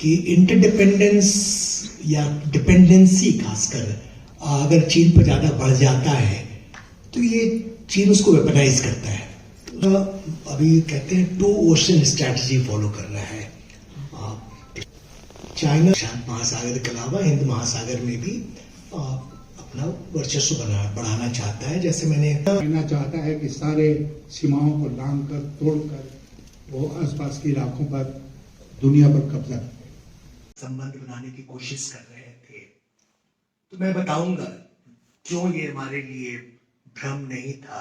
कि इंटरडिपेंडेंस या डिपेंडेंसी खासकर अगर चीन पर ज्यादा बढ़ जाता है तो ये चीन उसको वेपनाइज करता है। अभी कहते हैं टू ओशन स्ट्रैटेजी फॉलो कर रहा है। चाइना शांत महासागर के अलावा हिंद महासागर में भी अपना वर्चस्व बढ़ाना चाहता है। जैसे मैंने कहना चाहता है कि सारे सीमाओं को लांघ कर तोड़कर वो आसपास के इलाकों पर दुनिया पर कब्जा संबंध बनाने की कोशिश कर रहे थे। तो मैं बताऊंगा क्यों ये हमारे लिए भ्रम नहीं था,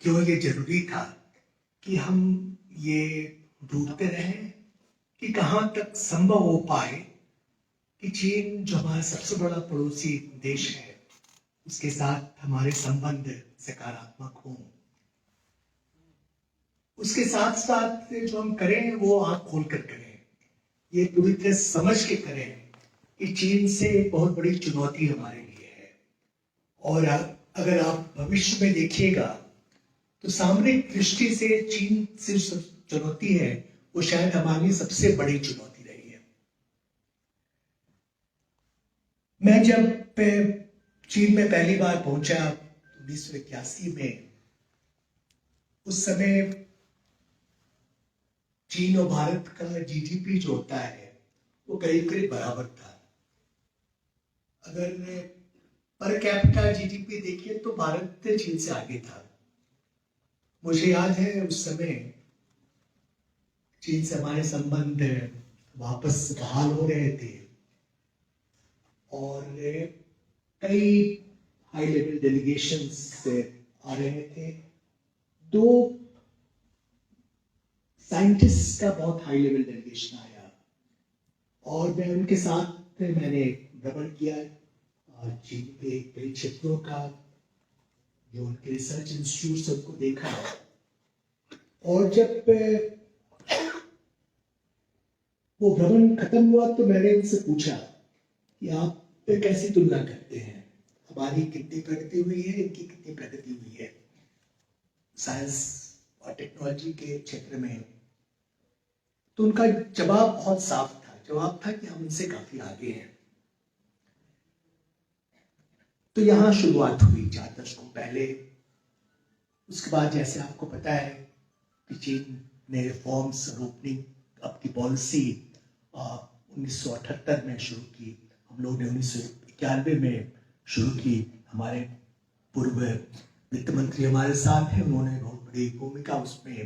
क्यों ये जरूरी था कि हम ये ढूंढते रहें कि कहां तक संभव हो पाए कि चीन जो हमारा सबसे बड़ा पड़ोसी देश है उसके साथ हमारे संबंध सकारात्मक हों। उसके साथ साथ जो हम करें वो आंख खोल कर करें, ये पूरी तरह समझ के करें कि चीन से एक बहुत बड़ी चुनौती हमारे लिए है। और अगर आप भविष्य में देखिएगा तो सामरिक दृष्टि से चीन से चुनौती है वो शायद हमारी सबसे बड़ी चुनौती रही है। मैं जब चीन में पहली बार पहुंचा 1981 में, उस समय चीन और भारत का जीडीपी जो होता है वो करीब करीब बराबर था। अगर पर कैपिटा जीडीपी देखिए तो भारत चीन से आगे था। मुझे याद है उस समय चीन से हमारे संबंध वापस बहाल हो रहे थे और कई हाई लेवल डेलीगेशंस आ रहे थे। दो साइंटिस्ट का बहुत हाई लेवल डेलीगेशन आया और मैं उनके साथ मैंने भ्रमण किया चीन के कई क्षेत्रों का, जो उनके रिसर्च इंस्टीट्यूट सबको देखा। और जब वो भ्रमण खत्म हुआ तो मैंने उनसे पूछा कि आप कैसी तुलना करते हैं, हमारी कितनी प्रगति हुई है, इनकी कितनी प्रगति हुई है साइंस और टेक्नोलॉजी के क्षेत्र में। तो उनका जवाब बहुत साफ था। जवाब था कि हम इनसे काफी आगे हैं। तो यहां शुरुआत हुई 4 दशकों पहले। उसके बाद जैसे आपको पता है कि चीन ने रिफॉर्म्स और ओपनिंग अप की पॉलिसी 1978 में शुरू की। हम लोग ने 1991 में शुरू की। हमारे पूर्व वित्त मंत्री हमारे साथ हैं, उन्होंने बहुत बड़ी भूमिका उसमें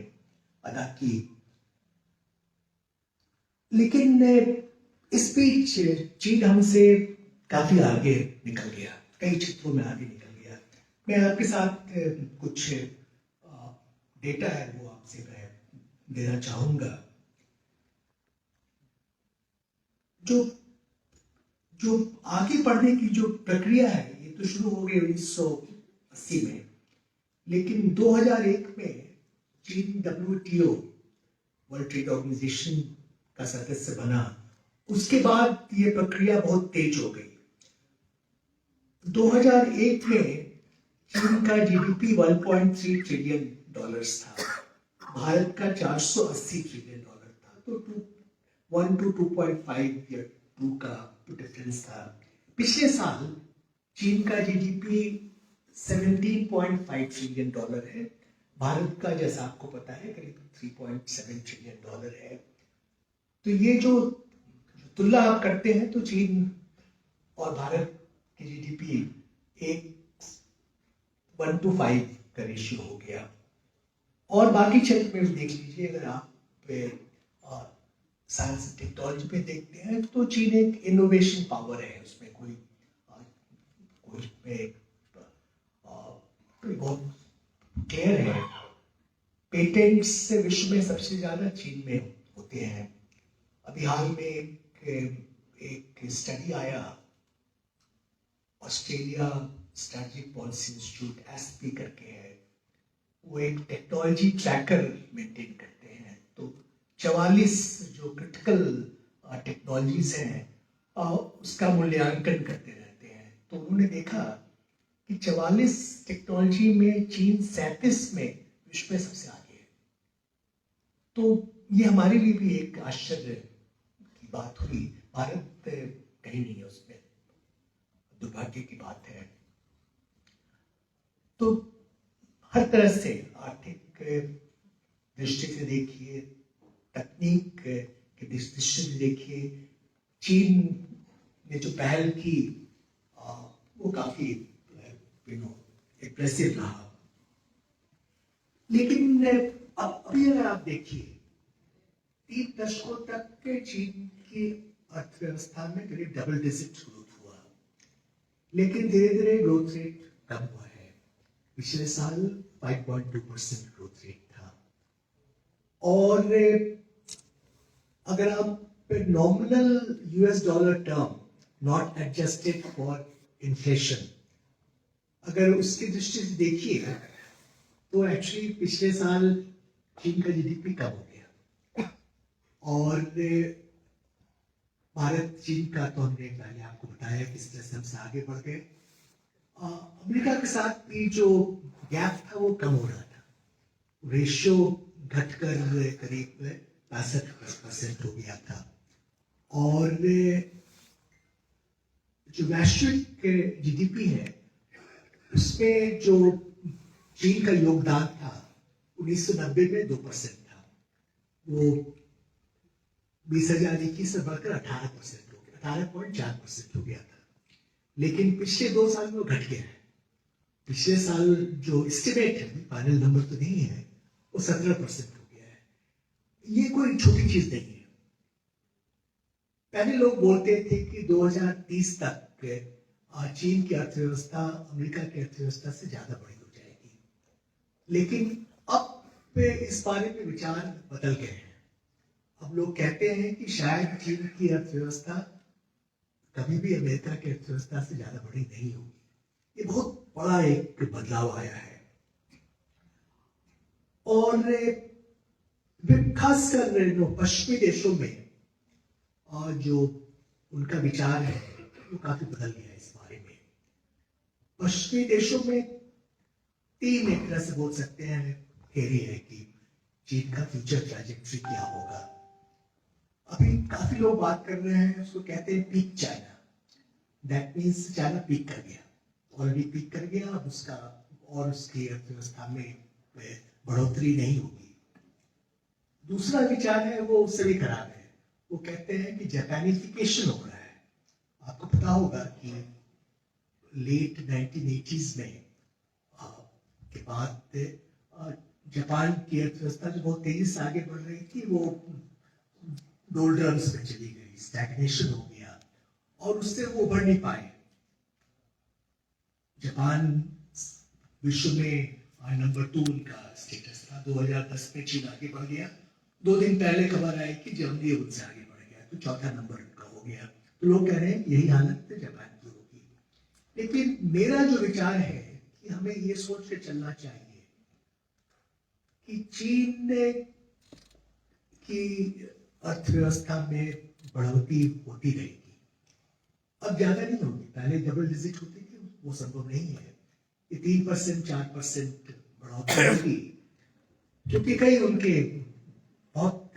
अदा की। लेकिन इस बीच चीन हमसे काफी आगे निकल गया, कई क्षेत्रों में आगे निकल गया। मैं आपके साथ कुछ डेटा है वो आपसे मैं देना चाहूंगा। जो आगे बढ़ने की जो प्रक्रिया है ये तो शुरू हो गई 1980 में, लेकिन 2001 में चीन WTO वर्ल्ड ट्रेड ऑर्गेनाइजेशन का सदस्य बना। उसके बाद ये प्रक्रिया बहुत तेज हो गई। 2001 में चीन का जीडीपी 1.3 ट्रिलियन डॉलर्स था, भारत का 480 ट्रिलियन डॉलर था। तो 1 to 2.5 या 2 का डिफरेंस था। पिछले साल चीन का जीडीपी 17.5 ट्रिलियन डॉलर है, भारत का जैसा आपको पता है करीब 3.7 ट्रिलियन डॉलर है। तो ये जो तुलना आप करते हैं तो चीन और भारत की जीडीपी 1 to 5 का रेशियो हो गया। और बाकी क्षेत्र में देख लीजिए, अगर आप साइंस टेक्नोलॉजी पे देखते हैं तो चीन एक इनोवेशन पावर है। उसमें कोई बहुत क्लियर है। पेटेंट्स से विश्व में सबसे ज्यादा चीन में होते हैं। अभी हाल में एक स्टडी आया, Australia strategic policy institute SP करके है, वो एक टेक्नोलॉजी ट्रैकर मेंटेन करते हैं। तो 44 जो क्रिटिकल टेक्नोलॉजीज हैं उसका मूल्यांकन करते रहते हैं। तो उन्होंने देखा कि 44 टेक्नोलॉजी में चीन 37 में विश्व में सबसे आगे है। तो ये हमारे लिए भी एक आश्चर्य की की बात हुई, भारत कहीं नहीं है उसमें, दुर्भाग्य की बात है। तो हर तरह से आर्थिक दृष्टि से देखिए, तकनीक की दृष्टि से देखिए, चीन ने जो पहल की वो काफी इम्प्रेसिव रहा। लेकिन अब अभी अगर आप देखिए, 3 दशकों तक चीन की अर्थव्यवस्था में करीब डबल डिजिट ग्रोथ हुआ, लेकिन धीरे धीरे ग्रोथ रेट कम हुआ है। पिछले साल 5.2% ग्रोथ रेट था। और अगर आप nominal US dollar term, not adjusted for inflation, अगर उसकी दृष्टि से देखिए तो एक्चुअली पिछले साल चीन का जीडीपी कम हो गया। और भारत चीन का तो हमने पहले आपको बताया किस तरह से हमसे आगे बढ़ गए। अमेरिका के साथ भी जो गैप था वो कम हो रहा था, रेशियो घटकर करीब 65% हो गया था। और जो वैश्विक जीडीपी है उसमें जो चीन का योगदान था 1990 में 2% था, वो 2021 से बढ़कर 18% हो गया, 18.4% हो गया था। लेकिन पिछले 2 साल में वो घट गया है। पिछले साल जो एस्टिमेट है, फाइनल नंबर तो नहीं है, वो 17% हो गया है। ये कोई छोटी चीज नहीं है। पहले लोग बोलते थे कि 2030 तक चीन की अर्थव्यवस्था अमेरिका की अर्थव्यवस्था से ज्यादा बड़ी हो जाएगी, लेकिन अब इस बारे में विचार बदल गए हैं। अब लोग कहते हैं कि शायद चीन की अर्थव्यवस्था कभी भी अमेरिका की अर्थव्यवस्था से ज्यादा बड़ी नहीं होगी। ये बहुत बड़ा एक बदलाव आया है। और खासकर जो पश्चिमी देशों में जो उनका विचार है वो काफी बदल गया है इस बारे में। पश्चिमी देशों में 3 एक तरह से बोल सकते हैं थियरी है कि चीन का फ्यूचर ट्रैजेक्टरी क्या होगा। अभी काफी लोग बात कर रहे हैं, उसको कहते हैं peak China. That means China peak कर गया, ऑलरेडी पीक कर गया, अब उसका और उसकी अर्थव्यवस्था में बढ़ोतरी नहीं होगी। दूसरा विचार है वो उससे भी खराब है, वो कहते हैं कि जापानिफिकेशन हो रहा है। आपको पता होगा कि लेट 1980s में के बाद जापान की अर्थव्यवस्था जो बहुत तेजी से आगे बढ़ रही थी वो डोल्ड्रम्स में चली गई, स्टैग्नेशन हो गया और उससे वो उभर नहीं पाए। जापान विश्व में नंबर 2 उनका स्टेटस था। 2010 में चीन आगे बढ़ गया। 2 दिन पहले खबर आई कि जर्मनी उनसे आगे बढ़ गया, तो 4था नंबर उनका हो गया। तो लोग कह रहे हैं यही हालत जापान की होगी। लेकिन मेरा जो विचार है कि हमें ये सोच के चलना चाहिए कि चीन की अर्थव्यवस्था में बढ़ोतरी होती रहेगी, अब ज्यादा नहीं होगी। पहले डबल डिजिट होती थी, वो संभव नहीं है। ये 3% 4% बढ़ोतरी होगी, क्योंकि कई उनके बहुत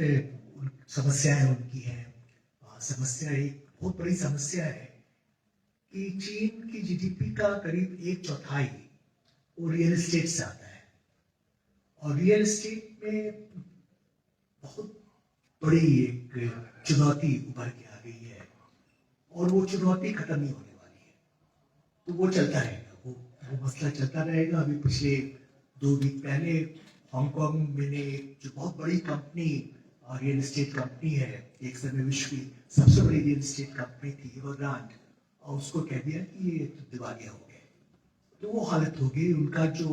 समस्याएं उनकी हैं। समस्या एक बहुत बड़ी समस्या है कि चीन की जीडीपी का करीब 1/4 वो रियल एस्टेट से आता है, और रियल एस्टेट में बहुत बड़ी एक चुनौती उभर के आ गई है, और वो चुनौती खत्म नहीं होने वाली है। तो वो चलता रहेगा, वो मसला चलता रहेगा। अभी पिछले 2 वीक पहले हांगकांग में जो बहुत बड़ी कंपनी रियल एस्टेट कंपनी है, एक समय विश्व की सबसे बड़ी रियल एस्टेट कंपनी थी एवरग्रांड, और उसको कह दिया कि ये तो दिवालिया हो गए। तो वो हालत हो गई। उनका जो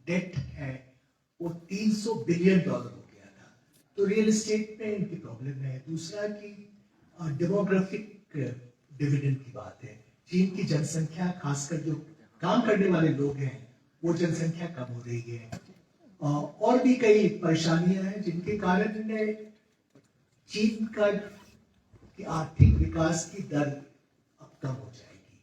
डेट है वो $300 बिलियन हो गया था। तो रियल एस्टेट में इनकी प्रॉब्लम है। दूसरा कि डेमोग्राफिक डिविडेंड की बात है। चीन की जनसंख्या, खासकर जो काम करने वाले लोग हैं, वो जनसंख्या कम हो रही है। और भी कई परेशानियां हैं जिनके कारण चीन का आर्थिक विकास की दर अब कम हो जाएगी।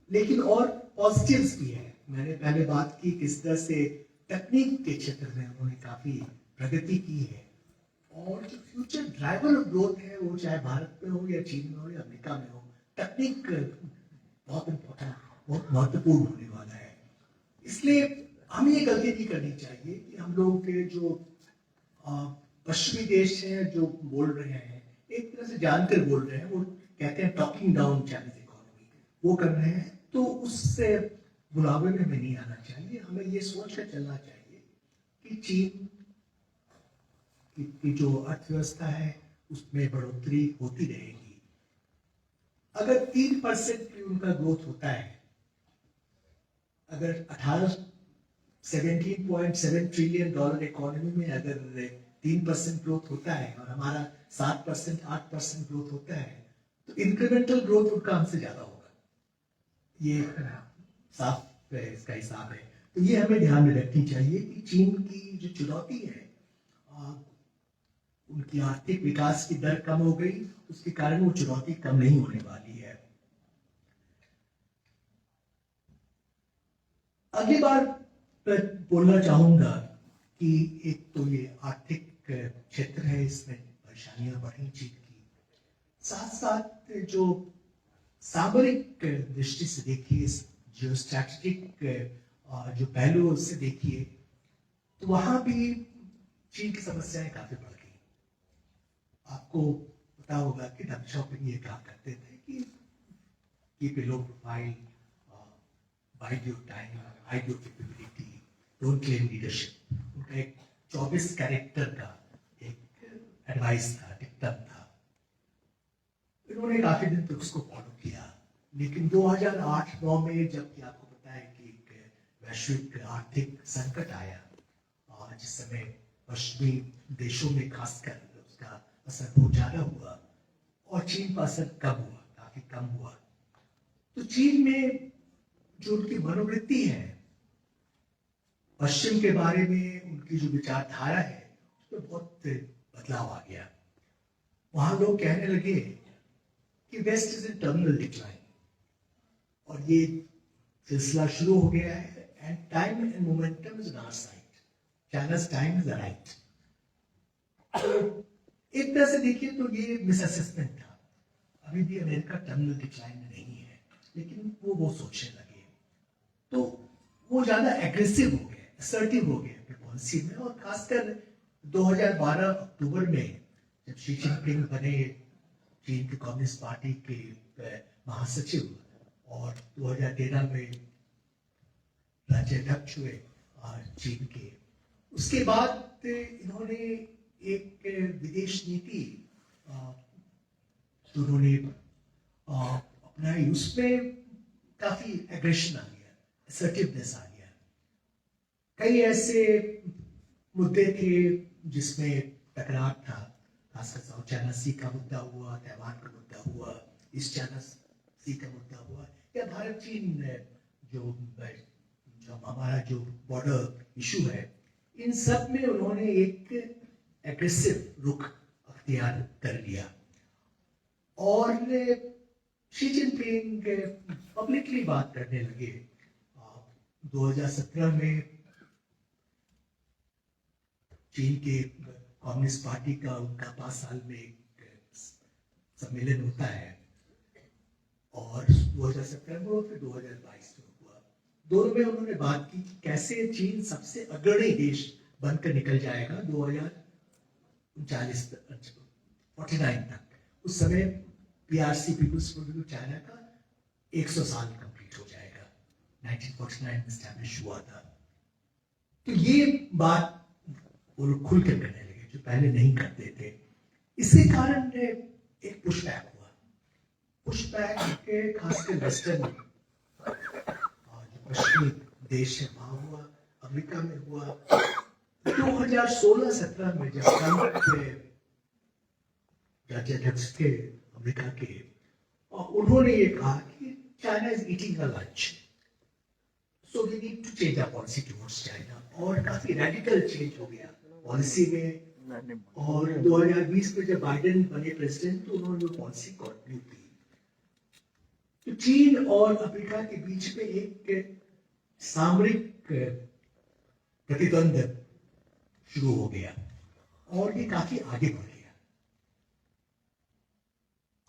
लेकिन और पॉजिटिव्स भी है। मैंने पहले बात की किस तरह से तकनीक के क्षेत्र में उन्होंने काफी प्रगति की है, और जो फ्यूचर ड्राइवर ऑफ ग्रोथ है वो चाहे भारत में हो या चीन में हो या अमेरिका में हो, तकनीक बहुत इम्पोर्टेंट, बहुत महत्वपूर्ण होने वाला है। इसलिए हमें ये गलती नहीं करनी चाहिए कि हम लोग के जो पश्चिमी देश हैं जो बोल रहे हैं, एक तरह से जानकर बोल रहे हैं, वो कहते हैं टॉकिंग डाउन चाइनीज इकोनॉमी, वो कर रहे हैं, तो उससे बुलावे में हमें नहीं आना चाहिए। हमें ये सोच कर चलना चाहिए कि चीन की जो अर्थव्यवस्था है उसमें बढ़ोतरी होती रहेगी। अगर 3% भी उनका ग्रोथ होता है, अगर 17.7 ट्रिलियन डॉलर इकोनॉमी में अगर 3% ग्रोथ होता है और हमारा 7% 8% ग्रोथ होता है, तो इंक्रीमेंटल ग्रोथ उनका हमसे ज्यादा होगा। ये साफ इसका हिसाब है। तो ये हमें ध्यान में रखनी चाहिए कि चीन की जो चुनौती है, उनकी आर्थिक विकास की दर कम हो गई, उसके कारण वो चुनौती कम नहीं होने वाली है। अगली बार बोलना चाहूंगा कि एक तो ये आर्थिक क्षेत्र है, इसमें परेशानियां बढ़ी चीन की, साथ साथ जो सामरिक दृष्टि से देखिए, जो स्ट्रैटेजिक जो पहलू उससे देखिए, तो वहां भी चीन की समस्याएं काफी बढ़ गई। आपको पता होगा कि डंग शाओपिंग ये कहा करते थे कि keep a low profile, wide your time, hide your capability, don't claim leadership. उनका एक 24 कैरेक्टर का एक एडवाइस था, टिप्पण था। इन्होंने काफी दिन तक उसको फॉलो किया, लेकिन 2008-9 में जबकि आपको पता है कि एक वैश्विक आर्थिक संकट आया, जिस समय पश्चिमी देशों में खासकर उसका असर बहुत ज्यादा हुआ और चीन का असर कम हुआ, काफी कम हुआ। तो चीन में जो उनकी मनोवृत्ति है, पश्चिम के बारे में उनकी जो विचारधारा है, उसमें बहुत बदलाव आ गया। वहां लोग कहने लगे कि west is in terminal decline, और ये सिलसिला शुरू हो गया है। And time and momentum is on our side, China's time is right. एक तरह से देखिए तो ये मिसअसेसमेंट था। अभी भी अमेरिका टर्मिनल डिक्लाइन में नहीं है, लेकिन वो सोचने लगे, तो वो ज्यादा एग्रेसिव हो गए, असर्टिव हो गए अपनी पॉलिसी में। और खासकर 2012 अक्टूबर में जब शी जिनपिंग बने चीन की कम्युनिस्ट पार्टी के महासचिव, और 2013 में राज्याध्यक्ष हुए चीन के, उसके बाद इन्होंने एक विदेश नीति जो उन्होंने अपनाई, उसमें काफी एग्रेशन आ गया, असर्टिवनेस आ गया। कई ऐसे मुद्दे थे जिसमें टकराव था, खासकर साउथ चाइना सी का मुद्दा हुआ, ताइवान का मुद्दा हुआ, ईस्ट चाइना सी का मुद्दा हुआ, या भारत चीन जो हमारा जो बॉर्डर इशू है, इन सब में उन्होंने एक एग्रेसिव रुख अख्तियार कर लिया। और शी जिनपिंग पब्लिकली बात करने लगे। 2017 में चीन के कम्युनिस्ट पार्टी का उनका 5 साल में एक सम्मेलन होता है, और 2017 में फिर 2022 में हुआ। दोनों में उन्होंने बात की कि कैसे चीन सबसे अग्रणी देश बनकर निकल जाएगा 2049 तक। उस समय PRC, people's republic of China का 100 साल कंप्लीट हो जाएगा, 1949 में एस्टैब्लिश हुआ था। तो ये बात वो लोग खुलकर करने लगे, जो पहले नहीं करते थे। इसी कारण एक पुशबैक हुआ, पुशबैक के खासकर वेस्टर्न जो पश्चिमी देश है वहां हुआ, अमेरिका में हुआ। 2016-17 में जब ट्रंप राज्याध्यक्ष थे अमेरिका के, और उन्होंने ये कहा कि China is eating a lunch, so we need to change our policy towards China. और काफी रेडिकल चेंज हो गया पॉलिसी में। और 2020 में जब बाइडेन बने प्रेसिडेंट, तो उन्होंने वो पॉलिसी कंटिन्यू की। तो चीन और अमेरिका के बीच में एक सामरिक प्रतिद्वंद शुरू हो गया। और ये काफी आगे बढ़ गया।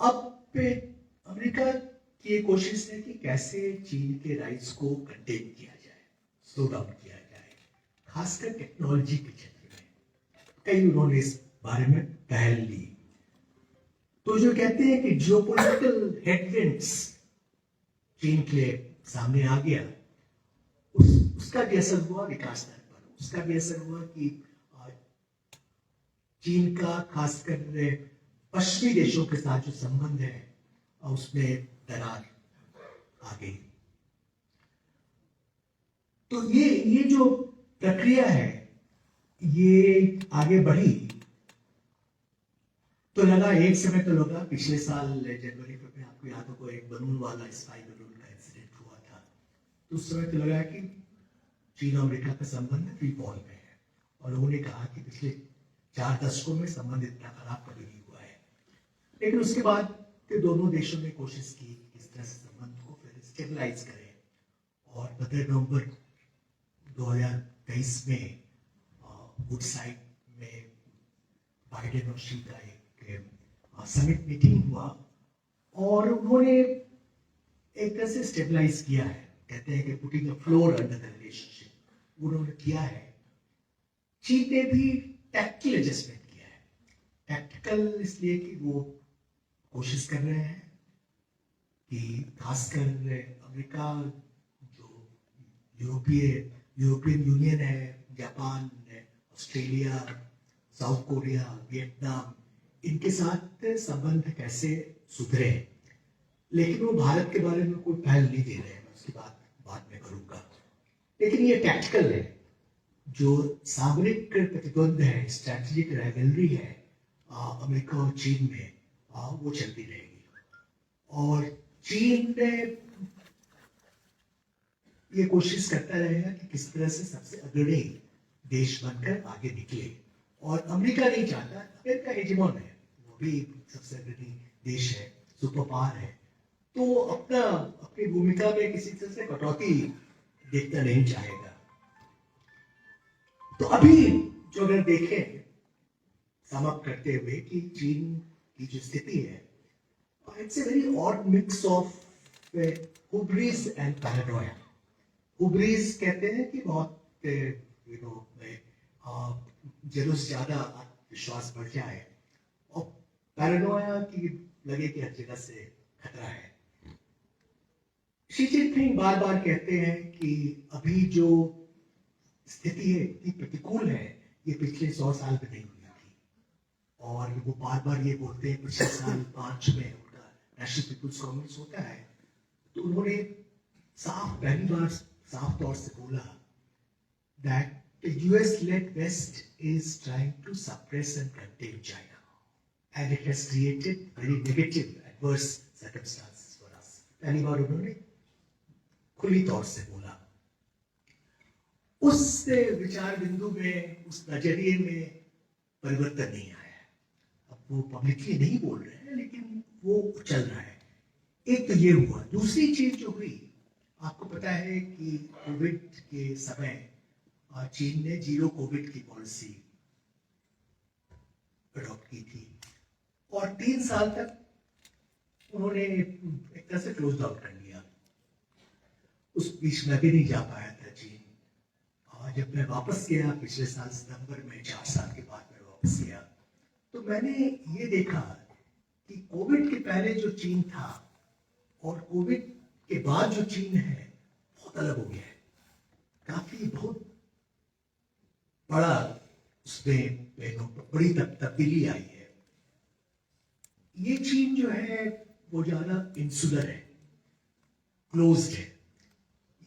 अब अमेरिका की ये कोशिश है कि कैसे चीन के राइट्स को कंटेन किया जाए, स्लो डाउन किया जाए, खासकर टेक्नोलॉजी के क्षेत्र में। कई उन्होंने इस बारे में पहल ली। तो जो कहते हैं कि जियोपॉलिटिकल हेडविंड्स चीन के सामने आ गया, उसका भी असर हुआ विकास दर पर। उसका भी असर हुआ कि चीन का खासकर पश्चिमी देशों के साथ जो संबंध है उसमें दरार आ गई। तो ये जो प्रक्रिया है ये आगे बढ़ी। तो लगा, एक समय तो लगा, पिछले साल जनवरी में आपको याद होगा एक बलून वाला स्पाई बलून का इंसिडेंट हुआ था, तो उस समय तो लगा कि चीन और अमेरिका का संबंध फ्री फॉल में है। और लोगों ने कहा कि पिछले 4 दशकों में संबंध इतना खराब कभी नहीं हुआ है। लेकिन उसके बाद के दोनों देशों ने कोशिश की इस तरह से संबंध को फिर स्टेबलाइज करें। और 15 नवंबर 2023 में वुडसाइड में बाइडेन और शी का एक समिट मीटिंग हुआ और उन्होंने एक तरह से स्टेबलाइज किया है। कहते हैं कि putting a floor under the relationship उन्होंने किया है। चीन ने भी टैक्टिकल एडजस्टमेंट किया है। टैक्टिकल इसलिए कि वो कोशिश कर रहे हैं कि खासकर अमेरिका, जो यूरोपियन यूनियन है, जापान है, ऑस्ट्रेलिया, साउथ कोरिया, वियतनाम, इनके साथ संबंध कैसे सुधरे। लेकिन वो भारत के बारे में कोई पहल नहीं दे रहे हैं, मैं उसकी बात बाद में करूंगा। लेकिन ये टैक्टिकल है, जो सामरिक प्रतिद्वंद है, स्ट्रैटेजिक राइवलरी है अमेरिका और चीन में, वो चलती रहेगी। और चीन ने ये कोशिश करता रहेगा कि किस तरह से सबसे अग्रणी देश बनकर आगे निकले। और अमेरिका नहीं चाहता, अमेरिका हेजेमॉन है, वो भी सबसे अग्रणी देश है, सुपर पावर है, तो अपनी भूमिका में किसी तरह से कटौती देखना नहीं चाहेगा। तो अभी जो अगर देखें समाप्त करते हुए कि चीन की जो स्थिति है, it's a very odd mix of hubris and paranoia. Hubris कहते हैं कि बहुत जरूरत से ज्यादा विश्वास बढ़ जाए, और पैरानोया की लगे कि हर जगह से खतरा है। शी जिनपिंग बार बार कहते हैं कि अभी जो स्थिति है इतनी प्रतिकूल है, ये पिछले 100 साल में नहीं हुई थी। और वो बार बार ये बोलते हैं, पिछले साल 5 में उनका नेशनल पीपुल्स कांग्रेस होता है, तो उन्होंने पहली बार साफ तौर से बोला that the US-led West is trying to suppress and contain China, and it has created very negative, adverse circumstances for us. पहली बार उन्होंने खुली तौर से बोला। उस विचार बिंदु में, उस नजरिए में परिवर्तन नहीं आया है। अब वो पब्लिकली नहीं बोल रहे हैं, लेकिन वो चल रहा है। एक तो ये हुआ। दूसरी चीज जो हुई, आपको पता है कि कोविड के समय चीन ने जीरो कोविड की पॉलिसी अडॉप्ट की थी, और 3 साल तक उन्होंने एक तरह से क्लोज डाउन कर लिया। उस बीच में भी नहीं जा पाया था चीन। और जब मैं वापस गया पिछले साल सितंबर में, 4 साल के बाद मैं वापस गया, तो मैंने ये देखा कि कोविड के पहले जो चीन था और कोविड के बाद जो चीन है, बहुत अलग हो गया है। काफी बहुत बड़ा उसमें बड़ी तब्दीली आई है। ये चीन जो है वो ज्यादा इंसुलर है, क्लोज्ड है।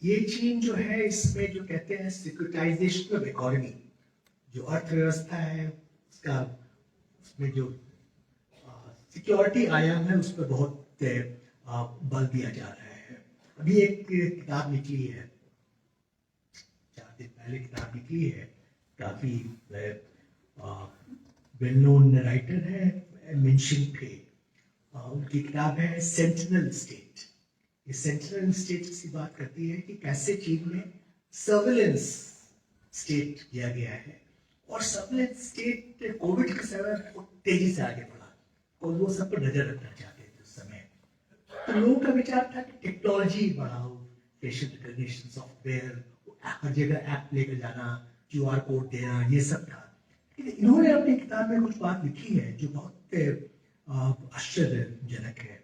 ये चीन जो है, इसमें जो कहते हैं सिक्योरिटाइजेशन ऑफ इकोनॉमी, जो अर्थव्यवस्था है उसका, उसमें जो सिक्योरिटी आयाम है, उस पर बहुत बल दिया जा रहा है। अभी एक किताब निकली है, 4 दिन पहले किताब निकली है, काफी वेल नोन राइटर है मिनशिंग पे, उनकी किताब है सेंटिनल स्टेट। ये सेंटिनल स्टेट की बात करती है कि कैसे चीन में सर्विलेंस स्टेट किया गया है, और सबने स्टेट कोविड के समय बहुत तेजी से आगे बढ़ा और वो सब पर नजर रखना चाहते थे उस समय। तो लोगों का विचार था कि टेक्नोलॉजी बढ़ाओ, फेशियल रिकॉग्निशन सॉफ्टवेयर, हर जगह ऐप लेकर जाना, क्यूआर कोड देना, ये सब था। लेकिन इन्होंने अपनी किताब में कुछ बात लिखी है जो बहुत आश्चर्यजनक है।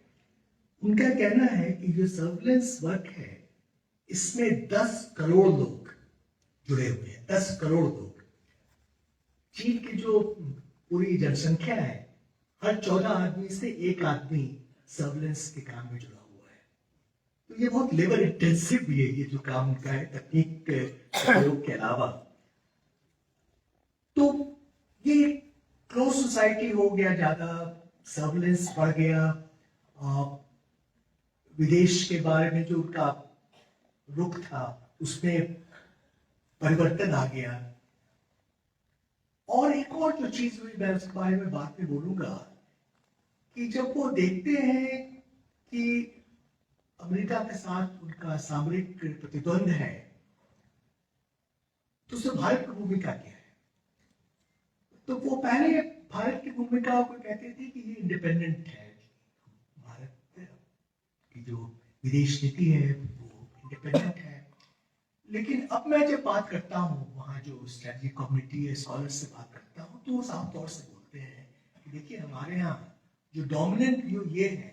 उनका कहना है कि जो सर्विलेंस वर्क है इसमें 10 करोड़ लोग जुड़े हुए हैं, 10 करोड़ लोग। चीन की जो पूरी जनसंख्या है, हर 14 आदमी से एक आदमी सर्विलेंस के काम में जुड़ा हुआ है। तो ये बहुत लेबर इंटेंसिव भी है ये जो काम उनका है, तकनीक के प्रयोग के अलावा। तो ये क्लोज सोसाइटी हो गया, ज्यादा सर्विलेंस बढ़ गया, विदेश के बारे में जो उनका रुख था उसमें परिवर्तन आ गया। और एक और जो चीज हुई, मैं उसके बारे में बाद में बोलूंगा, कि जब वो देखते हैं कि अमेरिका के साथ उनका सामरिक प्रतिद्वंद है, तो उसमें भारत की भूमिका क्या है। तो वो पहले भारत की भूमिका को कहते थे कि ये इंडिपेंडेंट है, भारत की जो विदेश नीति है वो इंडिपेंडेंट है। लेकिन अब मैं जब बात करता हूँ वहाँ जो स्ट्रेटजी कम्युनिटी है, स्कॉलर्स से बात करता हूँ, तो वो साफ तौर से बोलते हैं कि देखिए हमारे यहाँ जो डोमिनेंट व्यू ये है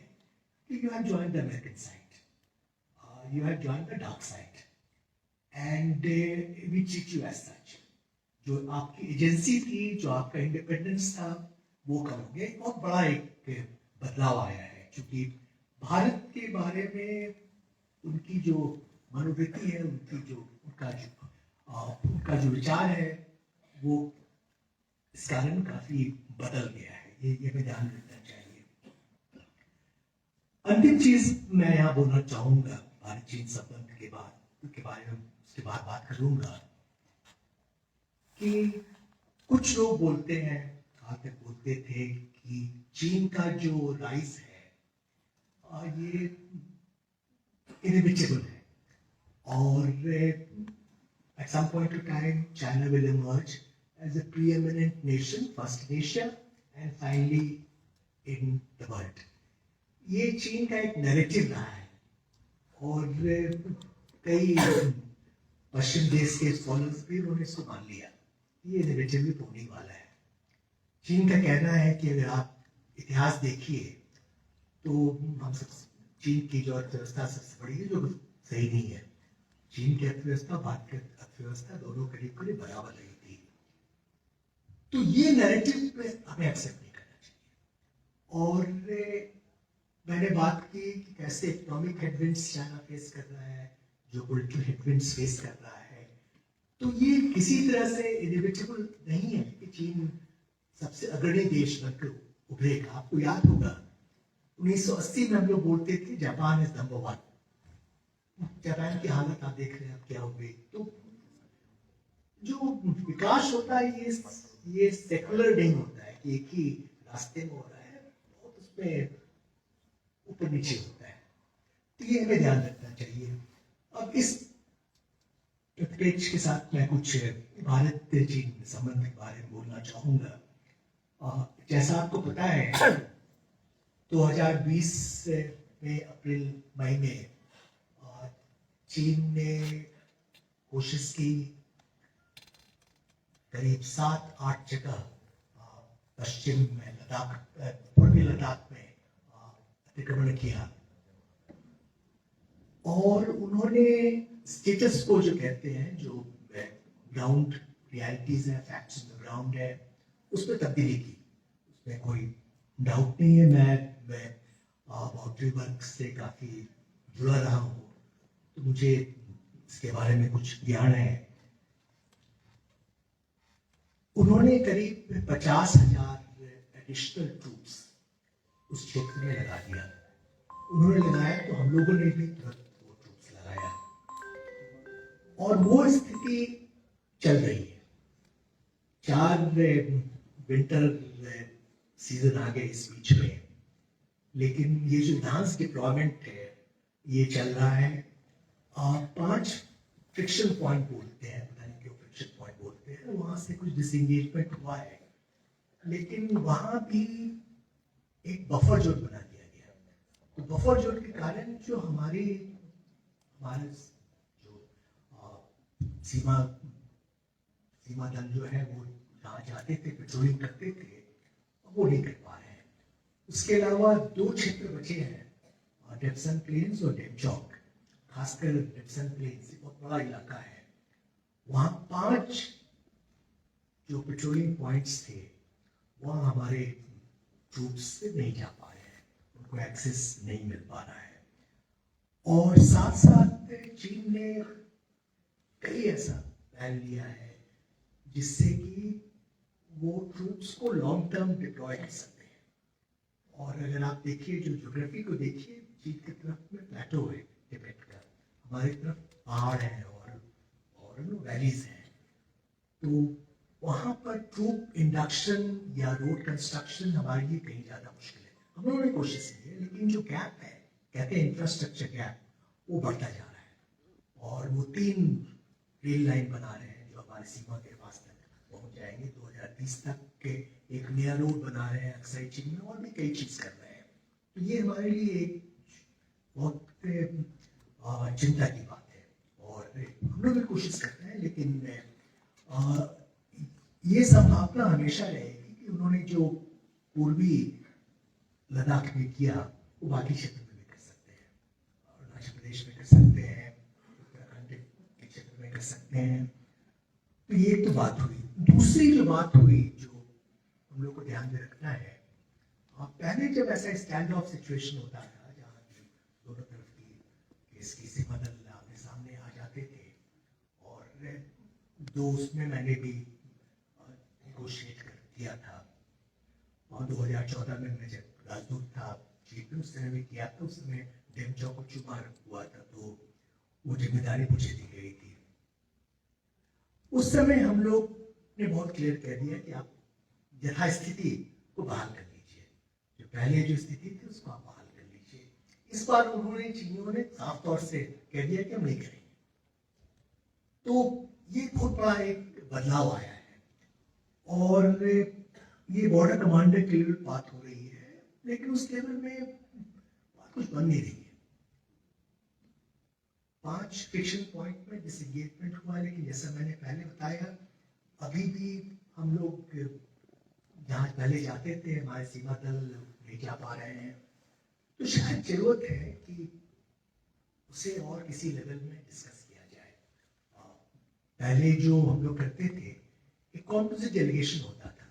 कि you have joined the American side, you have joined the dark side and we treat you as such. जो आपकी एजेंसी थी, जो आपका इंडिपेंडेंस था, वो कम हो गया। बहुत बड़ा एक बदलाव आया है, क्योंकि भारत के बारे में उनकी जो मनोवृत्ति है, उनका जो विचार है, वो इस कारण काफी बदल गया है। ये हमें ध्यान रखना चाहिए। अंतिम चीज मैं यहाँ बोलना चाहूंगा भारत चीन संबंध के बारे में उसके बाद बात करूंगा, कि कुछ लोग बोलते हैं, आगे बोलते थे कि चीन का जो राइज है ये इनएविटेबल है, और at some point of time China will emerge as a preeminent nation, first in Asia and finally in the world. ये चीन का एक नैरेटिव रहा है, और कई पश्चिम देश के स्कॉलर्स भी उन्होंने इसको मान लिया, ये इनएविटेबली होने वाला है। चीन का कहना है कि अगर आप इतिहास देखिए तो हम सब, चीन की जो अर्थव्यवस्था सबसे बड़ी है, जो सही नहीं है। चीन की अर्थव्यवस्था, भारत की अर्थव्यवस्था दोनों करीब करीब बराबर रही थी। तो ये नैरेटिव हमें एक्सेप्ट नहीं करना चाहिए। और मैंने बात की कि कैसे इकोनॉमिक हेडविंड्स चाइना फेस कर रहा है, जो पॉलिटिकल हेडविंड्स फेस कर रहा है, तो ये किसी तरह से इनएविटेबल नहीं है कि चीन सबसे अग्रणी देश बनकर उभरेगा। आपको याद होगा 1980 में हम लोग बोलते थे जापान इज नंबर 1। जापान की हालत आप देख रहे हैं अब क्या हो गई। तो जो विकास होता है ये सेकुलर नहीं होता है कि एक ही रास्ते में हो रहा है, बहुत उसमें ऊपर नीचे होता है। तो ये हमें ध्यान रखना चाहिए। अब इस पेज के साथ मैं कुछ भारत चीन संबंध के बारे में बोलना चाहूंगा। जैसा आपको पता है 2020 में अप्रैल मई में चीन ने कोशिश की करीब 7-8 जगह पश्चिम में लद्दाख, पूर्वी लद्दाख में अतिक्रमण किया, और उन्होंने स्टेटस को जो कहते हैं, जो ग्राउंड रियलिटीज है, फैक्ट्स ऑन द ग्राउंड है, उसमें तब्दीली की। उसमें कोई डाउट नहीं है। मैं बाउंड्री वर्क से काफी जुड़ा रहा हूँ, तो मुझे इसके बारे में कुछ ज्ञान है। उन्होंने करीब 50,000 एडिशनल ट्रूप्स उस क्षेत्र में लगा दिया। उन्होंने लगाया तो हम लोगों ने भी तुरंत वो ट्रूप्स लगाया, और वो स्थिति चल रही है। 4 विंटर सीजन आ गए इस बीच में, लेकिन ये जो डांस डिप्लॉयमेंट है ये चल रहा है। 5 फ्रिक्शन पॉइंट बोलते हैं, पता नहीं क्यों फ्रिक्शन पॉइंट बोलते हैं। होते हैं, वहां से कुछ डिसएंगेजमेंट हुआ है, लेकिन वहां भी एक बफर जोन बना दिया गया। तो बफर जोन के कारण जो हमारे जो सीमा सीमा दल जो है वो जहाँ जाते थे, पेट्रोलिंग करते थे, वो नहीं कर पा रहे हैं। उसके अलावा 2 क्षेत्र बचे हैं, डेप्सन प्लेन्स और डेमचौक। खासकर डेप्सन प्लेन्स बहुत बड़ा इलाका है, वहाँ 5 जो पेट्रोलिंग पॉइंट्स थे वहाँ हमारे ट्रूप्स नहीं जा पा रहे हैं, उनको एक्सेस नहीं मिल पा रहा है। और साथ साथ चीन ने कई ऐसा प्लान लिया है जिससे कि वो ट्रूप्स को लॉन्ग टर्म डिप्लॉय कर सकते हैं। और अगर आप देखिए, जो ज्योग्राफी को देखिए, चीन की तरफ में प्लेटो है तिब्बत का, हमारी तरफ पहाड़ है और वैलीज हैं, तो वहां पर ट्रूप इंडक्शन या रोड कंस्ट्रक्शन हमारे लिए कहीं ज्यादा मुश्किल है। हम लोगों ने कोशिश की है, लेकिन जो गैप है, कहते हैं इंफ्रास्ट्रक्चर गैप, वो बढ़ता जा रहा है। और वो 3 रेल लाइन बना रहे हैं जो हमारी सीमा के पास तक पहुंच जाएंगे 2030 तक के। एक नया रोड बना रहे हैं अक्सर चीन में, और भी कई चीज कर रहे हैं। तो ये हमारे लिए एक बहुत चिंता की बात है, और हम लोग भी कोशिश करते हैं, लेकिन ये संभावना हमेशा रहेगी कि उन्होंने जो पूर्वी लद्दाख में किया वो बाकी क्षेत्र में भी कर सकते हैं, अरुणाचल प्रदेश में कर सकते हैं, उत्तराखंड के क्षेत्र में कर सकते हैं। तो ये तो बात हुई। दूसरी जो बात हुई, जो हम लोग को ध्यान में रखना है, पहले जब ऐसा स्टैंड ऑफ सिचुएशन होता था जहाँ दोनों तरफ की इसकी सीमा दल आमने सामने आ जाते थे, और दो उसमें मैंने भी नेगोशिएट कर दिया था, और 2014 में मैं जब राजदूत था चीफ में, उस समय भी किया था। उस समय डेमचौक को चुमार हुआ था, तो वो जिम्मेदारी मुझे दी गई थी। उस समय हम लोग ने बहुत क्लियर कह दिया कि आप यथास्थिति को बहाल कर लीजिए, जो पहले जो स्थिति थी उसको आप बहाल कर लीजिए। इस बार उन्होंने, चीनियों ने साफ तौर से कह दिया कि हम नहीं करेंगे। तो ये बहुत बड़ा एक बदलाव आया है, और ये बॉर्डर कमांडर के लिए बात हो रही है, लेकिन उस लेवल में बात कुछ बन नहीं रही है। 5 फिक्शन पॉइंट में डिसएंगेजमेंट हुआ, लेकिन जैसा मैंने पहले बताया, अभी भी हम लोग जहाँ पहले जाते थे, हमारे सीमा दल नहीं जा पा रहे हैं। तो शायद जरूरत है कि उसे और किसी लेवल में डिस्कस किया जाए। पहले जो हम लोग करते थे, एक कॉम्पोजिट डेलीगेशन होता था,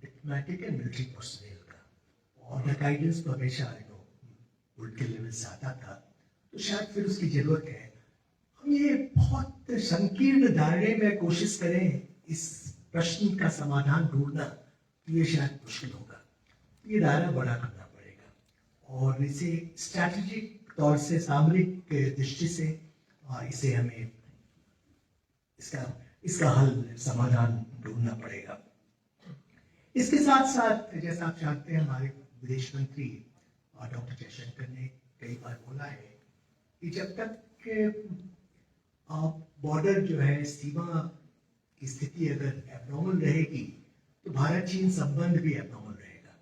डिप्लोमेटिक एंड मिलिट्री पर्सनल का, और गाइडेंस तो हमेशा पॉलिटिकल लेवल से आता था। तो शायद फिर उसकी जरूरत है। हम ये बहुत संकीर्ण दायरे में कोशिश करें इस प्रश्न का समाधान ढूंढना, तो ये शायद मुश्किल होगा। ये दायरा बड़ा करना पड़ेगा, और इसे स्ट्रैटेजिक तौर से, सामरिक दृष्टि से इसे हमें इसका हल, समाधान ढूंढना पड़ेगा। इसके साथ साथ, जैसा आप जानते हैं, हमारे विदेश मंत्री डॉक्टर जयशंकर ने कई बार बोला है कि जब तक बॉर्डर जो है, सीमा की स्थिति अगर एबनॉर्मल रहेगी, तो भारत चीन संबंध भी एबनॉर्मल रहेगा।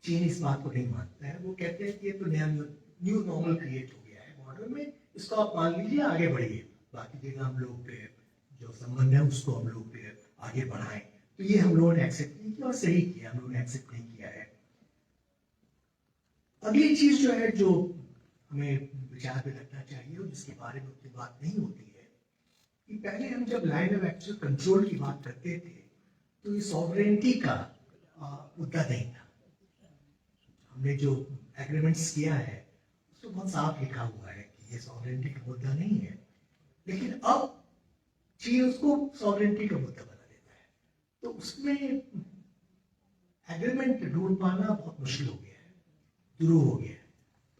चीन इस बात को नहीं मानता है। वो कहते हैं कि ये तो नया न्यू नॉर्मल क्रिएट हो गया है बॉर्डर में, इसको आप मान लीजिए, आगे बढ़िए, बाकी जगह हम लोग जो संबंध है उसको हम लोग आगे बढ़ाएं। तो ये हम लोगों ने एक्सेप्ट नहीं किया, और सही किया, हम लोगों ने एक्सेप्ट नहीं किया है। अगली चीज जो है, जो हमें विचार में रखना चाहिए और जिसके बारे में उतनी बात नहीं होती है, कि पहले हम जब लाइन ऑफ एक्चुअल कंट्रोल की बात करते थे, तो ये सॉवरेनिटी का मुद्दा नहीं था। हमने जो एग्रीमेंट्स किया है उसमें बहुत साफ लिखा हुआ है कि ये सॉवरेनिटी का मुद्दा नहीं है, लेकिन अब चीन उसको सॉवरेनिटी का मुद्दा बना देता है। तो उसमें एग्रीमेंट ढूंढ पाना बहुत मुश्किल हो गया है, शुरू हो गया है।